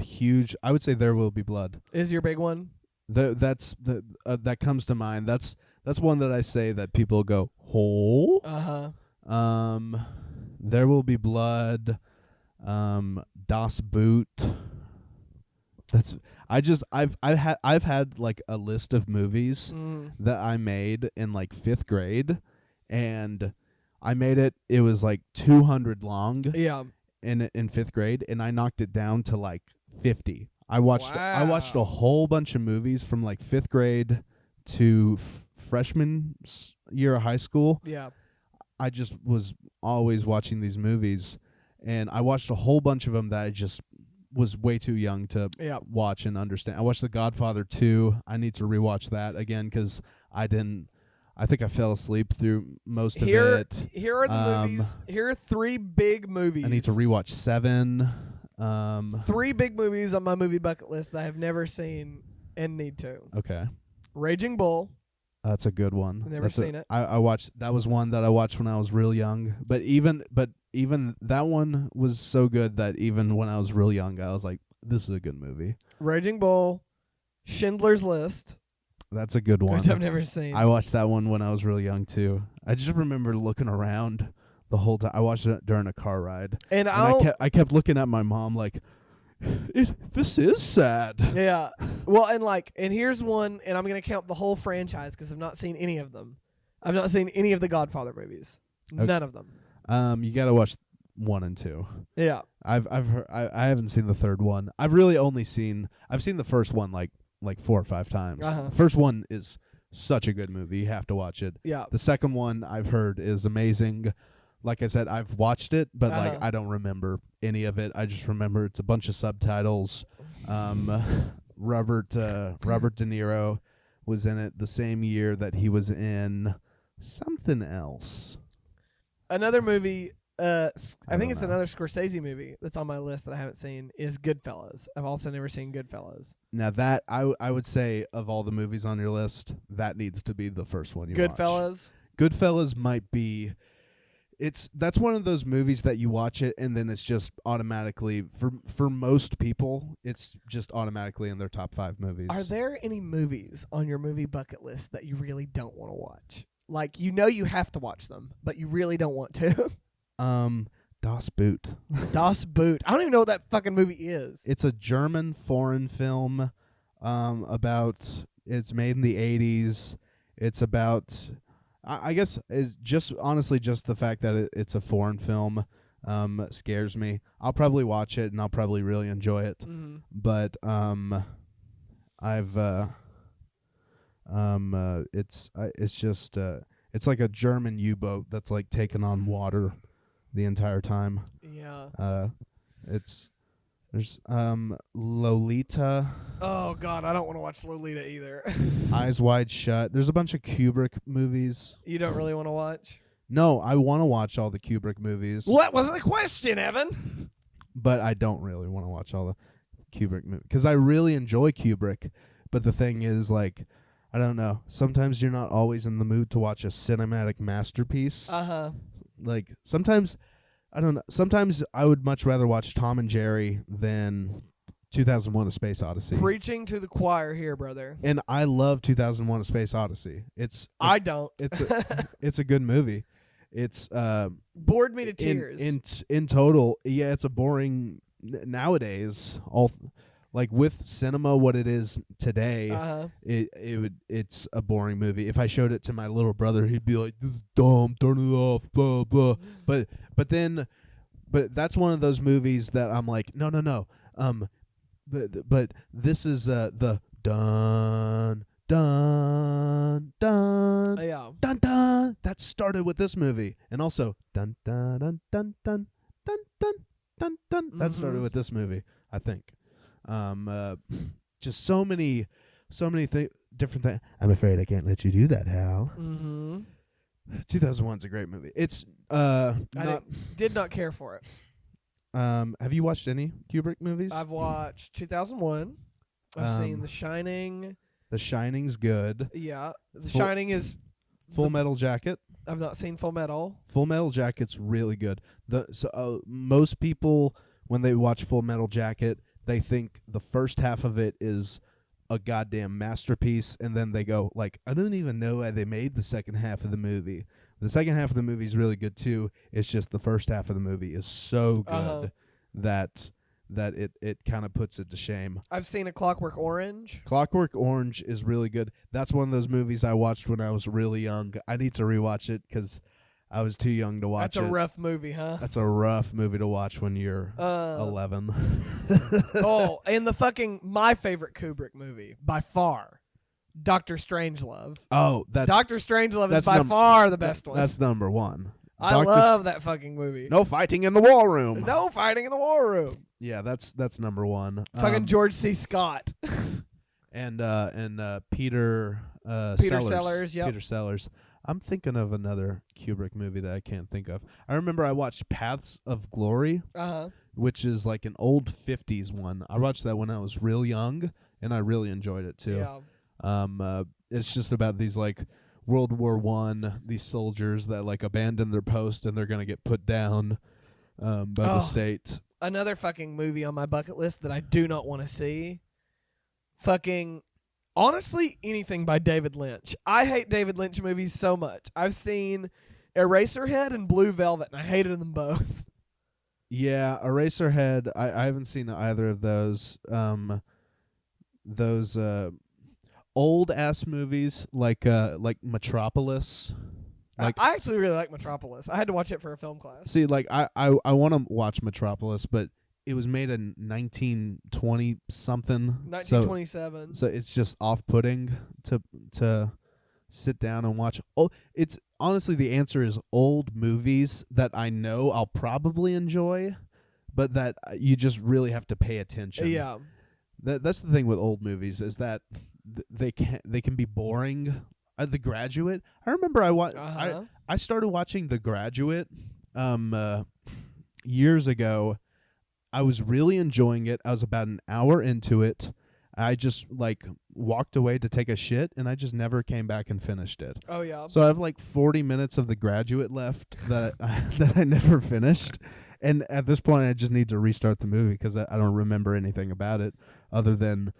A: would say There Will Be Blood
B: is your big one.
A: That comes to mind. That's one that I say that people go, oh. There Will Be Blood. Das Boot. I've had like a list of movies that I made in like 5th grade, and I made it was like 200 long.
B: Yeah.
A: In 5th grade, and I knocked it down to like 50. I watched a whole bunch of movies from like 5th grade to freshman year of high school.
B: Yeah.
A: I just was always watching these movies, and I watched a whole bunch of them that I just was way too young to watch and understand. I watched The Godfather 2. I need to rewatch that again because I think I fell asleep through most of it.
B: Here are the movies. Here are 3 big movies.
A: I need to rewatch 7.
B: 3 big movies on my movie bucket list that I have never seen and need to.
A: Okay.
B: Raging Bull.
A: That's a good one.
B: Never seen it.
A: I watched. That was one that I watched when I was real young. But even that one was so good that even when I was real young, I was like, "This is a good movie."
B: Raging Bull, Schindler's List.
A: That's a good one.
B: Which I've never seen.
A: I watched that one when I was real young too. I just remember looking around the whole time. I watched it during a car ride,
B: and
A: I kept looking at my mom like, This is sad.
B: Yeah. Well, and here's one, and I'm gonna count the whole franchise because I've not seen any of them. I've not seen any of the Godfather movies.
A: Okay.
B: None of them.
A: You gotta watch 1 and 2.
B: Yeah.
A: I've heard, I haven't seen the third one. I've really only seen the first one like 4 or 5 times. First one is such a good movie. You have to watch it.
B: Yeah.
A: The second one I've heard is amazing. Like I said, I've watched it, but like I don't remember any of it. I just remember it's a bunch of subtitles. Robert De Niro was in it the same year that he was in something else.
B: Another movie, I think it's
A: know.
B: another Scorsese movie that's on my list that I haven't seen, is Goodfellas. I've also never seen Goodfellas.
A: Now that I would say of all the movies on your list, that needs to be the first one you watch.
B: Goodfellas?
A: Goodfellas might be... That's one of those movies that you watch it and then it's just automatically, for most people, it's just automatically in their top 5 movies.
B: Are there any movies on your movie bucket list that you really don't want to watch? Like, you have to watch them, but you really don't want to.
A: Das Boot.
B: Das Boot. I don't even know what that fucking movie is.
A: It's a German foreign film about... It's made in the 80s. It's about... I guess it's just honestly just the fact that it's a foreign film scares me. I'll probably watch it and I'll probably really enjoy it.
B: Mm-hmm.
A: But it's just it's like a German U-boat that's like taking on water the entire time.
B: Yeah.
A: There's Lolita.
B: Oh God, I don't want to watch Lolita either.
A: Eyes Wide Shut. There's a bunch of Kubrick movies.
B: You don't really want to watch?
A: No, I want to watch all the Kubrick movies.
B: Well, that wasn't the question, Evan.
A: But I don't really want to watch all the Kubrick movies because I really enjoy Kubrick. But the thing is, like, I don't know. Sometimes you're not always in the mood to watch a cinematic masterpiece. Like sometimes. I don't know. Sometimes I would much rather watch Tom and Jerry than 2001: A Space Odyssey.
B: Preaching to the choir here, brother.
A: And I love 2001: A Space Odyssey.
B: I don't.
A: It's a good movie. It's
B: bored me to tears.
A: In total, yeah, it's a boring nowadays. Like with cinema, what it is today, it's a boring movie. If I showed it to my little brother, he'd be like, "This is dumb. Turn it off." Blah blah. But that's one of those movies that I'm like, no. But this is the dun dun dun dun dun that started with this movie, and also dun dun dun dun dun dun dun dun dun that started with this movie, I think. Just so many different things. I'm afraid I can't let you do that, Hal. 2001's a great movie. It's
B: I did not care for it.
A: Have you watched any Kubrick movies?
B: I've watched 2001. I've seen The Shining.
A: The Shining's good.
B: Yeah, The Shining is
A: Full Metal Jacket.
B: I've not seen Full Metal.
A: Full Metal Jacket's really good. Most people when they watch Full Metal Jacket, they think the first half of it is a goddamn masterpiece, and then they go like, I don't even know why they made the second half of the movie. The second half of the movie is really good too. It's just the first half of the movie is so good that it kind of puts it to shame.
B: I've seen A Clockwork Orange.
A: Clockwork Orange is really good. That's one of those movies I watched when I was really young. I need to rewatch it because I was too young to watch it.
B: That's a rough movie, huh?
A: That's a rough movie to watch when you're 11.
B: Oh, and my favorite Kubrick movie by far, Dr. Strangelove.
A: Oh, that's
B: Dr. Strangelove is by far the best one.
A: That's number one.
B: I love that fucking movie.
A: No fighting in the war room.
B: No fighting in the war room.
A: Yeah, that's number one.
B: Fucking George C. Scott.
A: and Peter
B: Sellers. Yep.
A: Peter Sellers. I'm thinking of another Kubrick movie that I can't think of. I remember I watched Paths of Glory, which is like an old 50s one. I watched that when I was real young, and I really enjoyed it too.
B: Yeah.
A: It's just about these like World War I, these soldiers that like abandon their post and they're gonna get put down by the state.
B: Another fucking movie on my bucket list that I do not want to see. Fucking. Honestly, anything by David Lynch. I hate David Lynch movies so much. I've seen Eraserhead and Blue Velvet, and I hated them both.
A: Yeah, Eraserhead. I haven't seen either of those. Those old ass movies like Metropolis. Like
B: I actually really like Metropolis. I had to watch it for a film class.
A: see, like I want to watch Metropolis, but it was made in 1920 something.
B: 1927.
A: So it's just off-putting to sit down and watch. Oh, it's honestly the answer is old movies that I know I'll probably enjoy, but that you just really have to pay attention.
B: Yeah.
A: That's the thing with old movies is that they can be boring. The Graduate. I remember I started watching The Graduate years ago. I was really enjoying it. I was about an hour into it. I just walked away to take a shit, and I just never came back and finished it.
B: Oh yeah.
A: So I have 40 minutes of The Graduate left that I never finished, and at this point I just need to restart the movie because I don't remember anything about it other than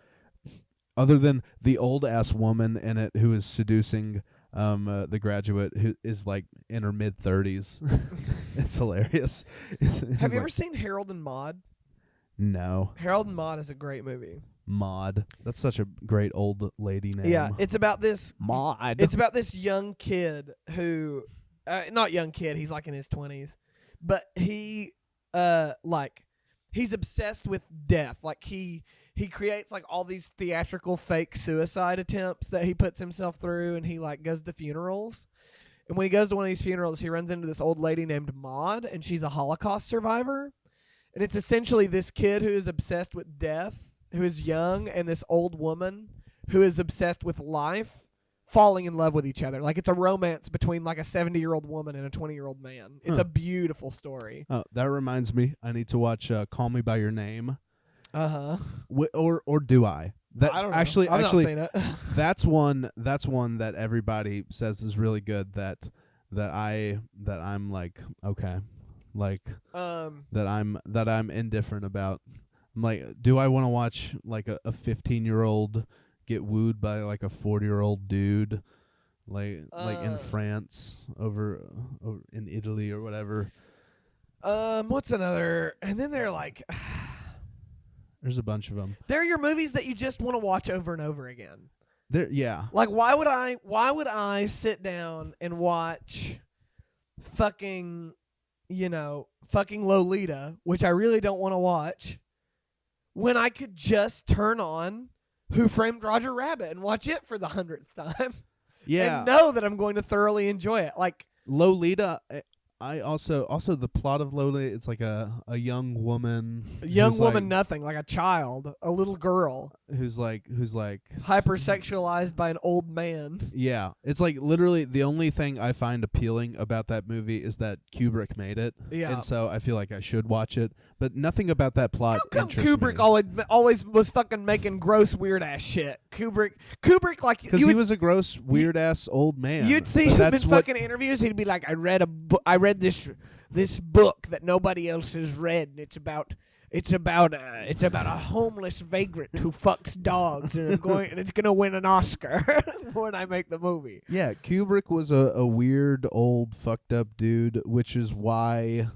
A: the old ass woman in it who is seducing the Graduate who is in her mid-30s. It's hilarious.
B: Have you ever seen Harold and Maude?
A: No.
B: Harold and Maude is a great movie.
A: Maude. That's such a great old lady name.
B: Yeah, it's about this
A: Maude.
B: It's about this young kid who not young kid, he's in his 20s. But he he's obsessed with death. He creates all these theatrical fake suicide attempts that he puts himself through, and he goes to funerals. And when he goes to one of these funerals, he runs into this old lady named Maud, and she's a Holocaust survivor. And it's essentially this kid who is obsessed with death, who is young, and this old woman who is obsessed with life falling in love with each other. It's a romance between a 70-year-old woman and a 20-year-old man. It's a beautiful story.
A: Oh, that reminds me. I need to watch Call Me by Your Name.
B: Uh-huh.
A: Or do I?
B: I don't know.
A: Actually,
B: I've not seen it.
A: that's one that everybody says is really good. That I'm okay, that I'm indifferent about. I'm do I want to watch a 15-year-old get wooed by a 40-year-old dude, in France over in Italy or whatever?
B: What's another? And then they're
A: there's a bunch of them.
B: They're your movies that you just want to watch over and over again.
A: Yeah.
B: Why would I sit down and watch fucking Lolita, which I really don't want to watch, when I could just turn on Who Framed Roger Rabbit and watch it for the 100th time?
A: Yeah.
B: And know that I'm going to thoroughly enjoy it.
A: Lolita, I also the plot of Lolita, it's a young woman.
B: A young woman, nothing, a child, a little girl.
A: Who's
B: hypersexualized by an old man.
A: Yeah. It's literally the only thing I find appealing about that movie is that Kubrick made it.
B: Yeah.
A: And so I feel like I should watch it. But nothing about that plot
B: How come
A: interests
B: Kubrick
A: me.
B: always was fucking making gross, weird-ass shit? Kubrick,
A: because he was a gross, weird-ass old man.
B: You'd see him in fucking interviews. He'd be like, I read this book that nobody else has read, and it's about a homeless vagrant who fucks dogs, and it's gonna win an Oscar when I make the movie.
A: Yeah, Kubrick was a weird, old, fucked up dude, which is why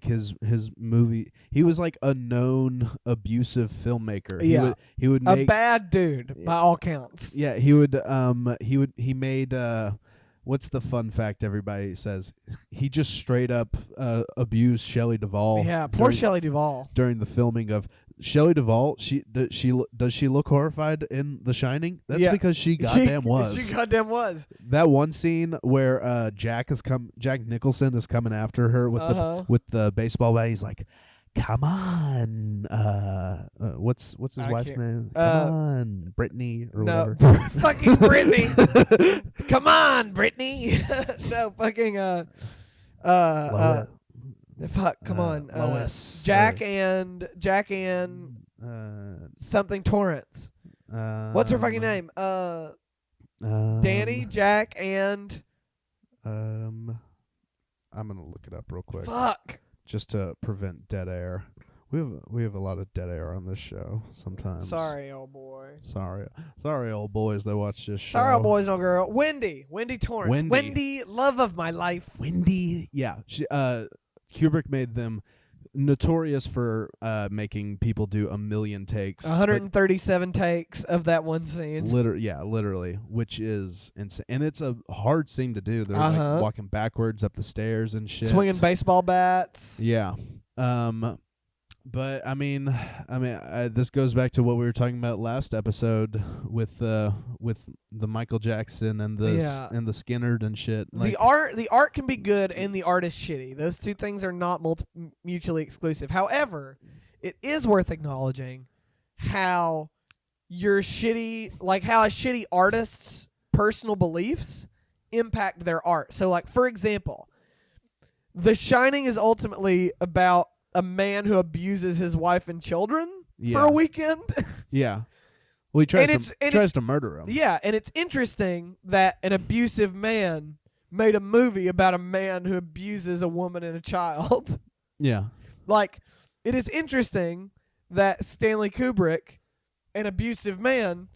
A: his movie, he was a known abusive filmmaker.
B: Yeah.
A: He would make
B: a bad dude by all counts.
A: Yeah, he made what's the fun fact everybody says? He just straight up abused Shelley Duvall.
B: Yeah, poor Shelley Duvall.
A: During the filming of Shelley Duvall, does she look horrified in The Shining? That's because she goddamn was.
B: She goddamn was.
A: That one scene where Jack Nicholson is coming after her with the baseball bat. He's like, "Come on, what's his wife's name? Come on, Brittany or whatever."
B: Fucking Brittany. Come on, Brittany. No, fucking fuck, come on.
A: Lois.
B: Jack and something Torrance. What's her fucking name? Danny, Jack, and
A: I'm gonna look it up real quick.
B: Fuck.
A: Just to prevent dead air. We have a lot of dead air on this show sometimes.
B: Sorry, old boy.
A: Sorry, old boys that watch this show.
B: Sorry, old boys, old girl. Wendy Torrance. Wendy, love of my life.
A: Wendy, yeah. Kubrick made them notorious for making people do a million takes.
B: 137 takes of that one scene.
A: Literally, which is insane. And it's a hard scene to do. They're like walking backwards up the stairs and shit.
B: Swinging baseball bats.
A: Yeah. But I mean, this goes back to what we were talking about last episode with the Michael Jackson and the Skinnerd and shit. Like,
B: the art can be good and the art is shitty. Those two things are not mutually exclusive. However, it is worth acknowledging how your shitty, like how a shitty artist's personal beliefs impact their art. So, like for example, The Shining is ultimately about a man who abuses his wife and children for a weekend.
A: Yeah. Well, he tries to murder him.
B: Yeah, and it's interesting that an abusive man made a movie about a man who abuses a woman and a child.
A: Yeah.
B: Like, it is interesting that Stanley Kubrick, an abusive man,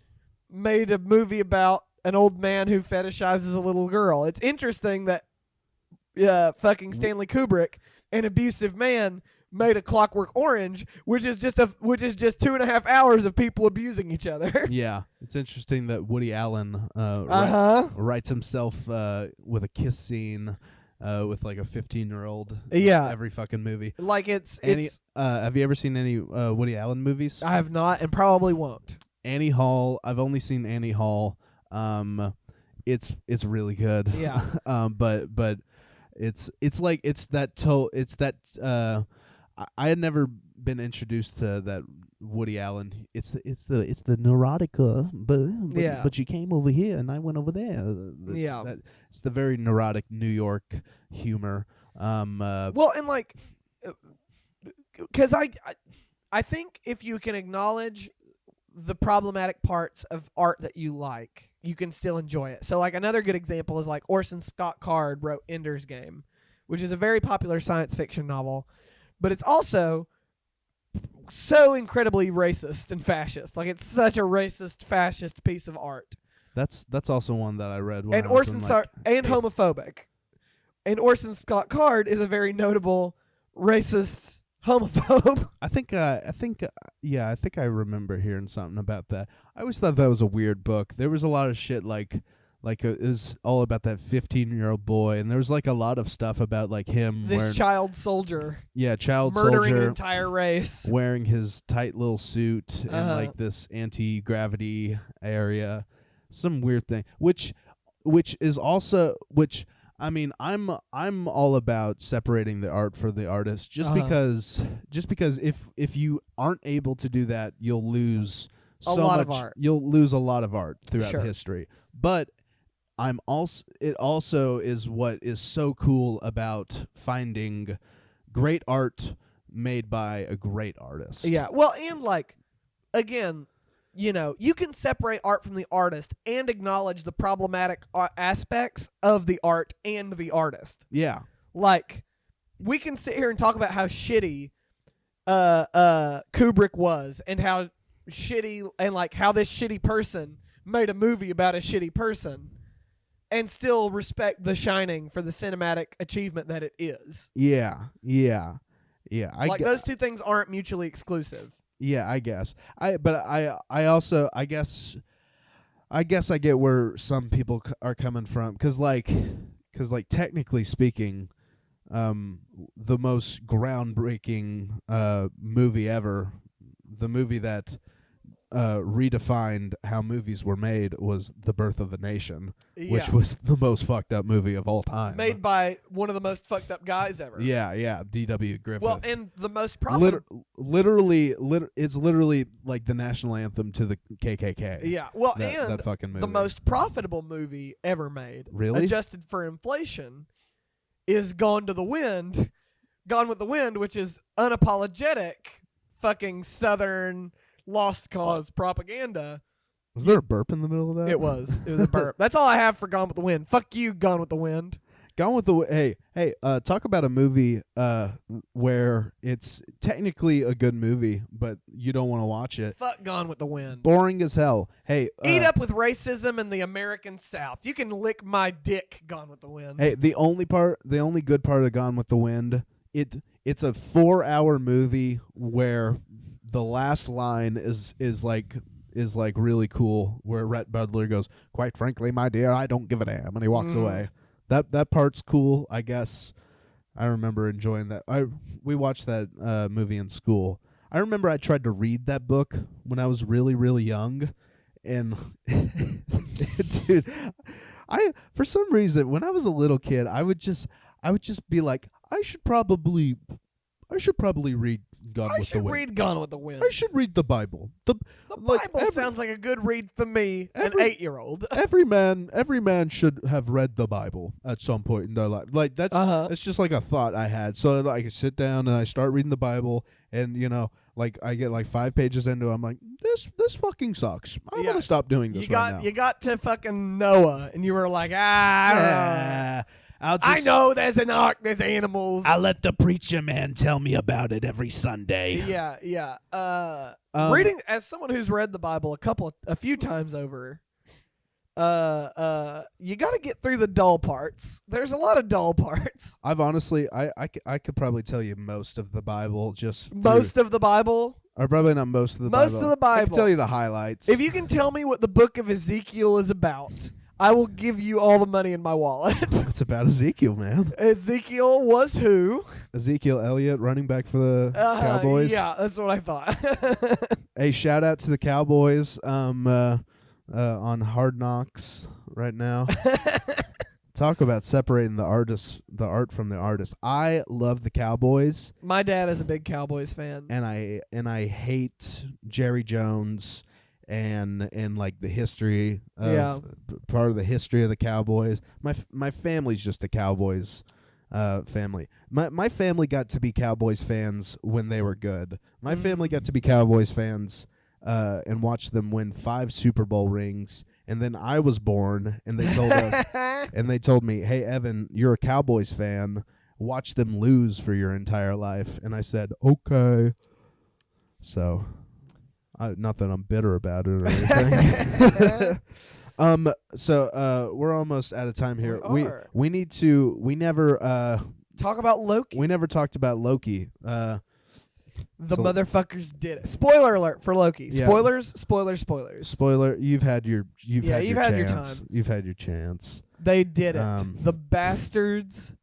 B: made a movie about an old man who fetishizes a little girl. It's interesting that fucking Stanley Kubrick, an abusive man, made A Clockwork Orange, which is just 2.5 hours of people abusing each other.
A: Yeah, it's interesting that Woody Allen writes himself with a kiss scene with like a 15-year-old. Every fucking movie.
B: Like
A: have you ever seen any Woody Allen movies?
B: I have not, and probably won't.
A: Annie Hall. I've only seen Annie Hall. It's really good.
B: Yeah.
A: But it's that. I had never been introduced to that Woody Allen. It's the neurotica, but you came over here and I went over there. It's the very neurotic New York humor.
B: Well, and like, because I think if you can acknowledge the problematic parts of art that you like, you can still enjoy it. So like another good example is like Orson Scott Card wrote Ender's Game, which is a very popular science fiction novel. But it's also so incredibly racist and fascist. Like, it's such a racist, fascist piece of art.
A: That's also one that I read.
B: And homophobic. And Orson Scott Card is a very notable racist homophobe.
A: I think I remember hearing something about that. I always thought that was a weird book. There was a lot of shit like it was all about that 15-year-old boy, and there was like a lot of stuff about like him
B: child soldier.
A: Yeah,
B: murdering an entire race,
A: wearing his tight little suit in like this anti-gravity area, some weird thing. Which is also I mean, I'm all about separating the art for the artist, just because if you aren't able to do that, you'll lose a lot of art. You'll lose a lot of art throughout history. But it also is what is so cool about finding great art made by a great artist.
B: Yeah. Well, and like, again, you can separate art from the artist and acknowledge the problematic aspects of the art and the artist.
A: Yeah.
B: Like, we can sit here and talk about how shitty Kubrick was, and how shitty, and like how this shitty person made a movie about a shitty person, and still respect The Shining for the cinematic achievement that it is.
A: Yeah.
B: Those two things aren't mutually exclusive.
A: Yeah, I guess. I guess I get where some people are coming from, because technically speaking, the most groundbreaking movie ever, the movie that redefined how movies were made, was The Birth of a Nation, which was the most fucked up movie of all time.
B: Made by one of the most fucked up guys ever.
A: Yeah, D.W. Griffith.
B: Well, and the most profitable...
A: it's literally like the national anthem to the KKK.
B: Yeah, well,
A: that fucking movie.
B: The most profitable movie ever made,
A: really?
B: Adjusted for inflation, is Gone with the Wind, which is unapologetic fucking Southern Lost Cause propaganda.
A: Was there a burp in the middle of that?
B: It was a burp. That's all I have for Gone with the Wind. Fuck you, Gone with the Wind.
A: Hey, talk about a movie where it's technically a good movie, but you don't want to watch it.
B: Fuck Gone with the Wind.
A: Boring as hell. Hey,
B: eat up with racism in the American South. You can lick my dick, Gone with the Wind.
A: Hey, the only good part of Gone with the Wind, it's a 4-hour movie where the last line is like really cool, where Rhett Butler goes, "Quite frankly, my dear, I don't give a damn," and he walks away. That part's cool, I guess. I remember enjoying that. We watched that movie in school. I remember I tried to read that book when I was really, really young, and dude, for some reason when I was a little kid, I would just be like, I should probably read Gone with the Wind.
B: Read Gone with the Wind.
A: I should read the Bible. The
B: Bible sounds like a good read for me, an 8-year-old.
A: every man should have read the Bible at some point in their life. Like that's just like a thought I had. So I could sit down and I start reading the Bible, and like I get like 5 pages into it, I'm like, this fucking sucks. I'm gonna stop doing this right now.
B: You got to fucking Noah, and you were like, I don't know. I know there's an ark, there's animals.
A: I'll let the preacher man tell me about it every Sunday.
B: Yeah. Reading, as someone who's read the Bible a few times over, you got to get through the dull parts. There's a lot of dull parts.
A: I've honestly, I could probably tell you most of the Bible,
B: of the Bible.
A: Or probably not most of the Bible.
B: Most of the Bible.
A: I can tell you the highlights.
B: If you can tell me what the book of Ezekiel is about, I will give you all the money in my wallet.
A: It's about Ezekiel, man.
B: Ezekiel was who?
A: Ezekiel Elliott, running back for the Cowboys.
B: Yeah, that's what I thought.
A: Hey, shout out to the Cowboys on Hard Knocks right now. Talk about separating the art from the artist. I love the Cowboys.
B: My dad is a big Cowboys fan.
A: And I hate Jerry Jones and like the history of part of the history of the Cowboys. My family's just a Cowboys family. My family got to be Cowboys fans when they were good. My family got to be Cowboys fans and watched them win 5 Super Bowl rings. And then I was born, and they told me, "Hey Evan, you're a Cowboys fan. Watch them lose for your entire life." And I said, "Okay." So. Not that I'm bitter about it or anything. So we're almost out of time here. We never
B: talk about Loki.
A: We never talked about Loki.
B: The motherfuckers did it. Spoiler alert for Loki.
A: Yeah.
B: Spoilers.
A: Spoiler. You've had your
B: time.
A: You've had your chance.
B: They did it. The bastards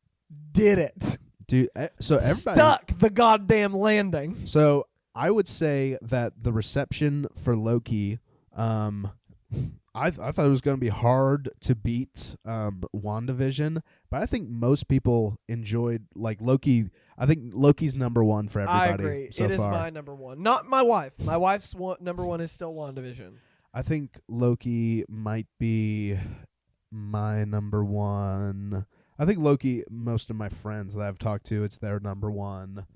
B: did it.
A: Dude, so everybody
B: stuck the goddamn landing.
A: So I would say that the reception for Loki, I thought it was going to be hard to beat WandaVision, but I think most people enjoyed Loki. I think Loki's number one for everybody.
B: I agree.
A: So
B: it is
A: far.
B: my number one. Not my wife. My wife's number one is still WandaVision.
A: I think Loki might be my number one. I think Loki, most of my friends that I've talked to, it's their number one.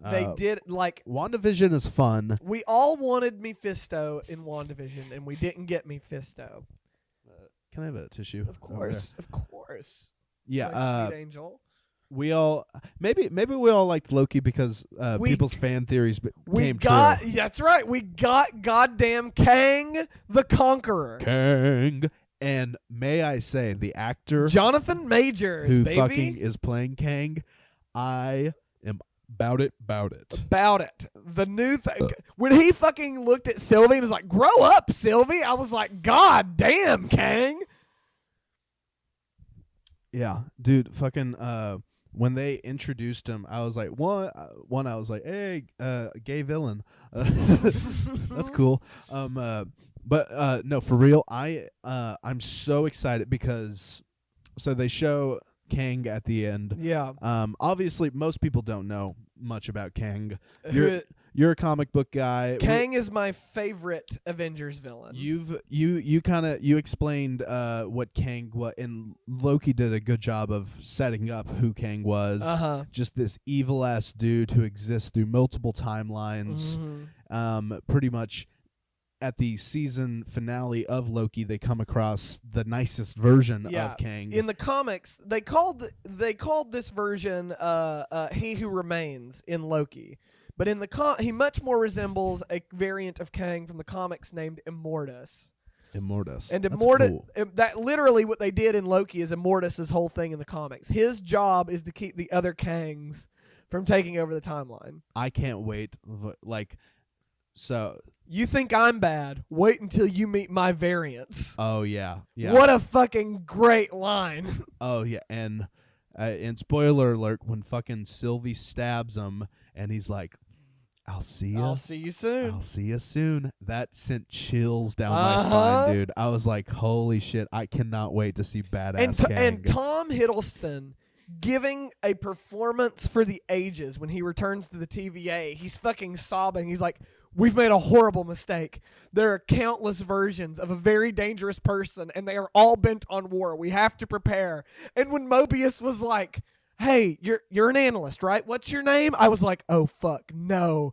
B: They did
A: WandaVision is fun.
B: We all wanted Mephisto in WandaVision, and we didn't get Mephisto.
A: Can I have a tissue?
B: Of course.
A: Yeah,
B: my sweet angel.
A: We all maybe we all liked Loki because people's fan theories came true.
B: That's right. We got goddamn Kang the Conqueror.
A: Kang. And may I say, the actor
B: Jonathan Majors,
A: who
B: baby.
A: fucking is playing Kang, I am about it.
B: The new thing. When he fucking looked at Sylvie and was like, "Grow up, Sylvie," I was like, "God damn, Kang."
A: Yeah, dude, fucking when they introduced him, I was like, one I was like, "Hey, gay villain." That's cool. But no, for real, I'm so excited because so they show Kang at the end.
B: Yeah.
A: Obviously, most people don't know much about Kang. You're a comic book guy.
B: Kang is my favorite Avengers villain.
A: You explained what Kang was, and Loki did a good job of setting up who Kang was. Just this evil ass dude who exists through multiple timelines. Pretty much. At the season finale of Loki, they come across the nicest version of Kang.
B: In the comics, they called this version He Who Remains in Loki. But in he much more resembles a variant of Kang from the comics named Immortus. And Immortus,
A: cool.
B: That literally what they did in Loki is Immortus' whole thing in the comics. His job is to keep the other Kangs from taking over the timeline.
A: I can't wait. So.
B: You think I'm bad? Wait until you meet my variants.
A: Oh yeah.
B: What a fucking great line.
A: Oh yeah, and spoiler alert, when fucking Sylvie stabs him, and he's like, "I'll see you.
B: I'll see you soon.
A: I'll see you soon." That sent chills down my spine, dude. I was like, "Holy shit! I cannot wait to see badass."
B: And Tom Hiddleston giving a performance for the ages when he returns to the TVA. He's fucking sobbing. He's like, "We've made a horrible mistake. There are countless versions of a very dangerous person, and they are all bent on war. We have to prepare." And when Mobius was like, "Hey, you're an analyst, right? What's your name?" I was like, "Oh fuck, no,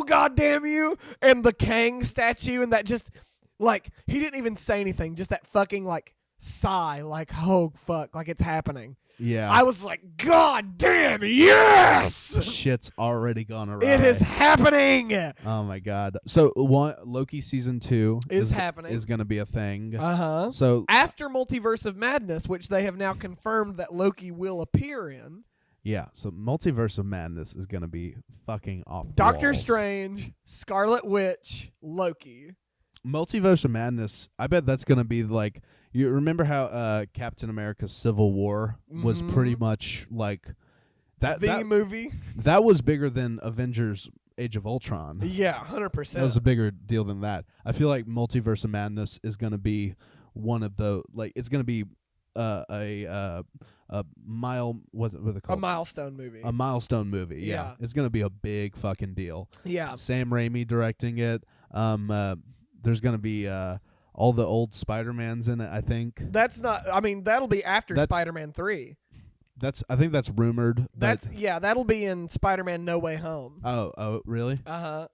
B: goddamn you!" And the Kang statue, and that just like he didn't even say anything, just that fucking like sigh, like, "Oh fuck, like it's happening."
A: Yeah.
B: I was like, "God damn, yes!"
A: Shit's already gone awry.
B: It is happening.
A: Oh my god. So Loki season 2
B: is happening.
A: Is going to be a thing.
B: Uh-huh.
A: So
B: after Multiverse of Madness, which they have now confirmed that Loki will appear in.
A: Yeah, so Multiverse of Madness is going to be fucking off the
B: Doctor
A: walls.
B: Strange, Scarlet Witch, Loki.
A: Multiverse of Madness, I bet that's going to be like, you remember how Captain America Civil War was pretty much like that
B: movie?
A: That was bigger than Avengers Age of Ultron.
B: Yeah, 100%.
A: That was a bigger deal than that. I feel like Multiverse of Madness is going to be one of the, like, it's going to be a
B: milestone movie.
A: A milestone movie, yeah. It's going to be a big fucking deal.
B: Yeah.
A: Sam Raimi directing it. There's going to be all the old Spider-Mans in it, I think.
B: That'll be after Spider-Man 3.
A: I think that's rumored.
B: That'll be in Spider-Man No Way Home.
A: Oh, really?
B: Uh-huh.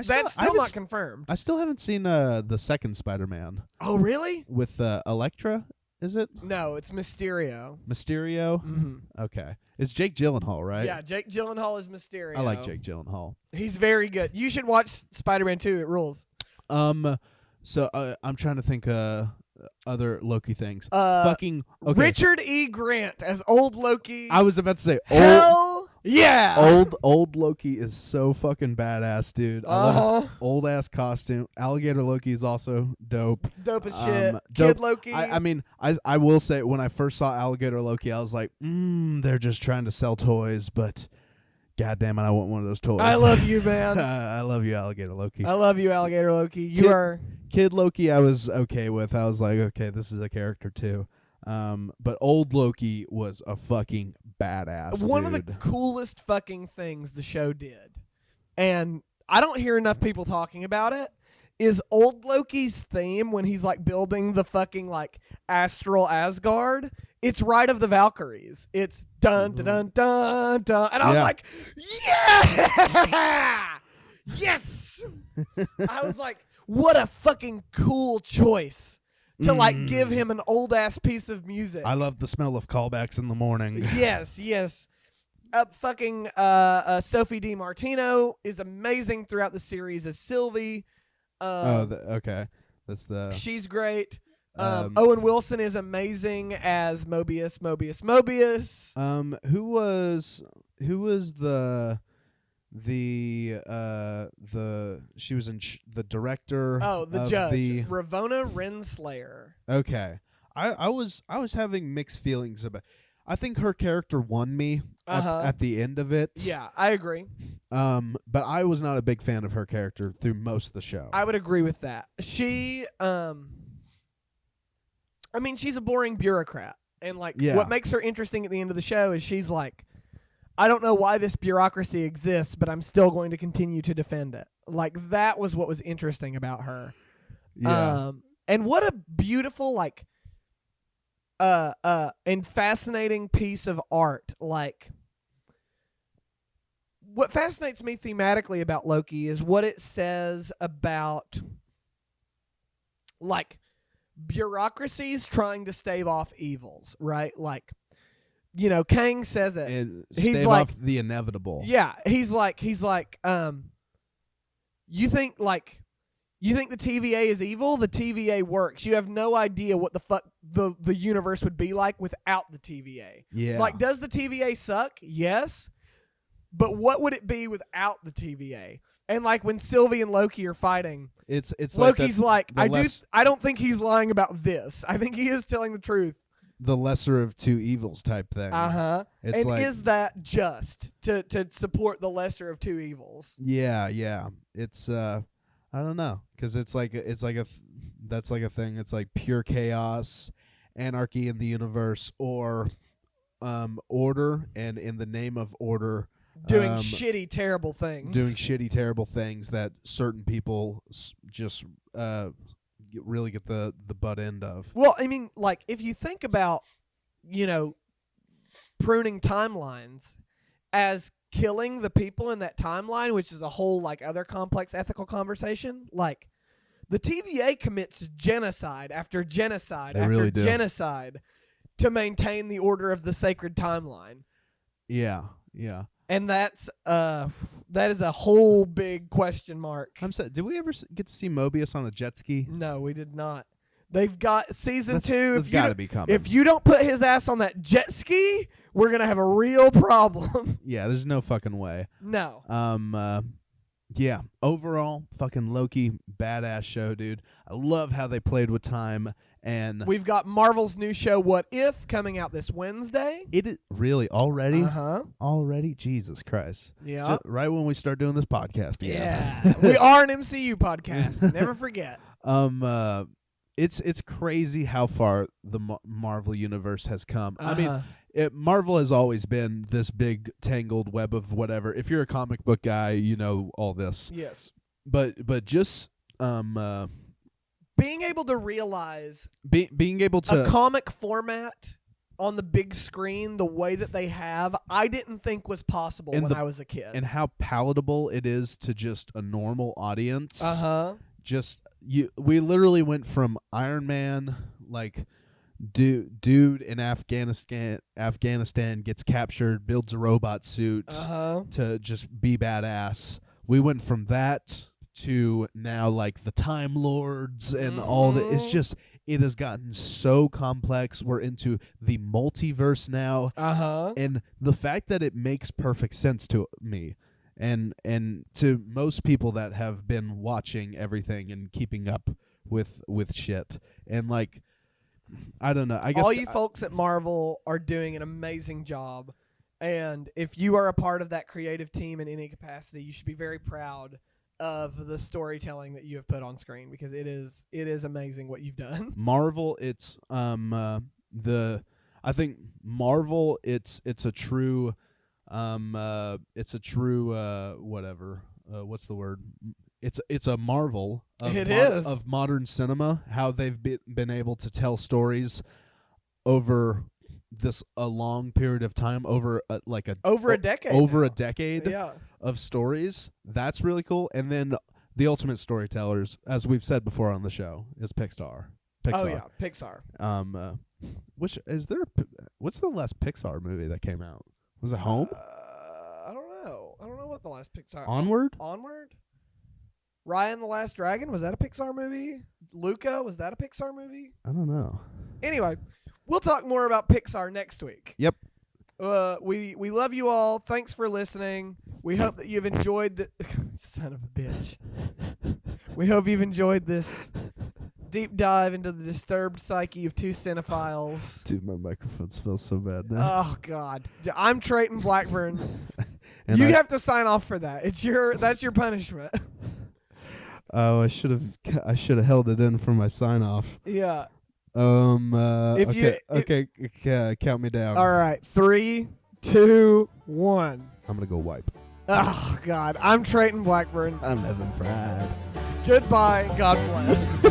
A: That's
B: still not confirmed.
A: I still haven't seen the second Spider-Man.
B: Oh, really?
A: With Elektra, is it?
B: No, it's Mysterio.
A: Mysterio?
B: Mm-hmm.
A: Okay. It's Jake Gyllenhaal, right?
B: Yeah, Jake Gyllenhaal is Mysterio.
A: I like Jake Gyllenhaal.
B: He's very good. You should watch Spider-Man 2. It rules.
A: So I'm trying to think other Loki things. Okay.
B: Richard E. Grant as old Loki.
A: I was about to say
B: hell yeah.
A: Old Loki is so fucking badass, dude. I love his old ass costume. Alligator Loki is also dope.
B: Dope as shit.
A: Dope.
B: Kid Loki.
A: I will say, when I first saw Alligator Loki, I was like, they're just trying to sell toys, but God damn it, I want one of those toys.
B: I love you, man.
A: I love you, Alligator Loki.
B: I love you, Alligator Loki.
A: Kid Loki I was okay with. I was like, okay, this is a character too. But old Loki was a fucking badass.
B: One of the coolest fucking things the show did, and I don't hear enough people talking about it, is old Loki's theme when he's like building the fucking like astral Asgard. It's Ride of the Valkyries. It's dun dun dun dun dun, and I was like, yeah, yes. I was like, what a fucking cool choice to like give him an old ass piece of music.
A: I love the smell of callbacks in the morning.
B: Yes. Fucking Sophie DiMartino is amazing throughout the series as Sylvie.
A: Okay, that's the.
B: She's great. Owen Wilson is amazing as Mobius.
A: Who was the she was in the director.
B: Oh, the judge, Ravonna Renslayer.
A: Okay, I was having mixed feelings about. I think her character won me at the end of it. Yeah,
B: I agree.
A: But I was not a big fan of her character through most of the show.
B: I would agree with that. She, she's a boring bureaucrat, and what makes her interesting at the end of the show is she's like, I don't know why this bureaucracy exists, but I'm still going to continue to defend it. Like, that was what was interesting about her.
A: Yeah.
B: And what a beautiful, and fascinating piece of art. Like, what fascinates me thematically about Loki is what it says about, bureaucracies trying to stave off evils, right? Kang says it.
A: And stave off the inevitable.
B: Yeah, he's like, you think the TVA is evil? The TVA works. You have no idea what the fuck the universe would be like without the TVA.
A: Yeah.
B: Does the TVA suck? Yes. but what would it be without the TVA? And like when Sylvie and Loki are fighting,
A: it's
B: Loki's I don't think he's lying about this. I think he is telling the truth.
A: The lesser of two evils type thing.
B: And like, is that just to support the lesser of two evils?
A: Yeah. It's I don't know, because that's like a thing. It's like pure chaos, anarchy in the universe, or order, and in the name of order,
B: doing shitty, terrible things.
A: Doing shitty, terrible things that certain people just really get the butt end of.
B: Well, I mean, like, if you think about, pruning timelines as killing the people in that timeline, which is a whole, like, other complex ethical conversation, like, the TVA commits genocide after genocide
A: they
B: after
A: really do.
B: genocide to maintain the order of the sacred timeline.
A: Yeah.
B: And that is a whole big question mark.
A: I'm sorry, did we ever get to see Mobius on a jet ski?
B: No, we did not. They've got season 2.
A: That's got to be coming.
B: If you don't put his ass on that jet ski, we're going to have a real problem.
A: Yeah, there's no fucking way.
B: No.
A: Yeah, overall, fucking Loki, badass show, dude. I love how they played with time. And
B: we've got Marvel's new show, What If, coming out this Wednesday.
A: It is really already?
B: Uh-huh.
A: Already? Jesus Christ.
B: Yeah.
A: Right when we start doing this podcast.
B: Yeah. We are an MCU podcast. Never forget.
A: It's crazy how far the Marvel universe has come. I mean, Marvel has always been this big tangled web of whatever. If you're a comic book guy, you know all this.
B: Yes.
A: But just
B: being able to realize
A: being able to
B: a comic format on the big screen the way that they have, I didn't think was possible when I was a kid.
A: And how palatable it is to just a normal audience. We literally went from Iron Man, like dude in Afghanistan gets captured, builds a robot suit to just be badass. We went from that to now like the Time Lords and all that. It's just, it has gotten so complex. We're into the multiverse now. And the fact that it makes perfect sense to me and to most people that have been watching everything and keeping up with shit. And like, I don't know. I guess
B: all you folks at Marvel are doing an amazing job. And if you are a part of that creative team in any capacity, you should be very proud of the storytelling that you have put on screen, because it is amazing what you've done.
A: Marvel, it's I think Marvel, it's a true whatever, what's the word? It's a marvel of modern cinema, how they've been able to tell stories over a long period of time, over a decade of stories. That's really cool. And then the ultimate storytellers, as we've said before on the show, is Pixar.
B: Oh yeah, Pixar.
A: What's the last Pixar movie that came out? Was it Home?
B: I don't know what the last Pixar.
A: Onward.
B: Raya and the Last Dragon, was that a Pixar movie? Luca, was that a Pixar movie?
A: I don't know.
B: Anyway, we'll talk more about Pixar next week.
A: Yep.
B: We love you all. Thanks for listening. We hope that you've enjoyed the son of a bitch. We hope you've enjoyed this deep dive into the disturbed psyche of two cinephiles.
A: Dude, my microphone smells so bad now.
B: Oh God. I'm Treyton Blackburn. You have to sign off for that. That's your punishment.
A: Oh, I should have held it in for my sign off.
B: Yeah.
A: Okay, count me down.
B: All right, 3, 2, 1.
A: I'm gonna go wipe.
B: Oh God, I'm Treyton Blackburn.
A: I'm Evan Pride.
B: Goodbye. God bless.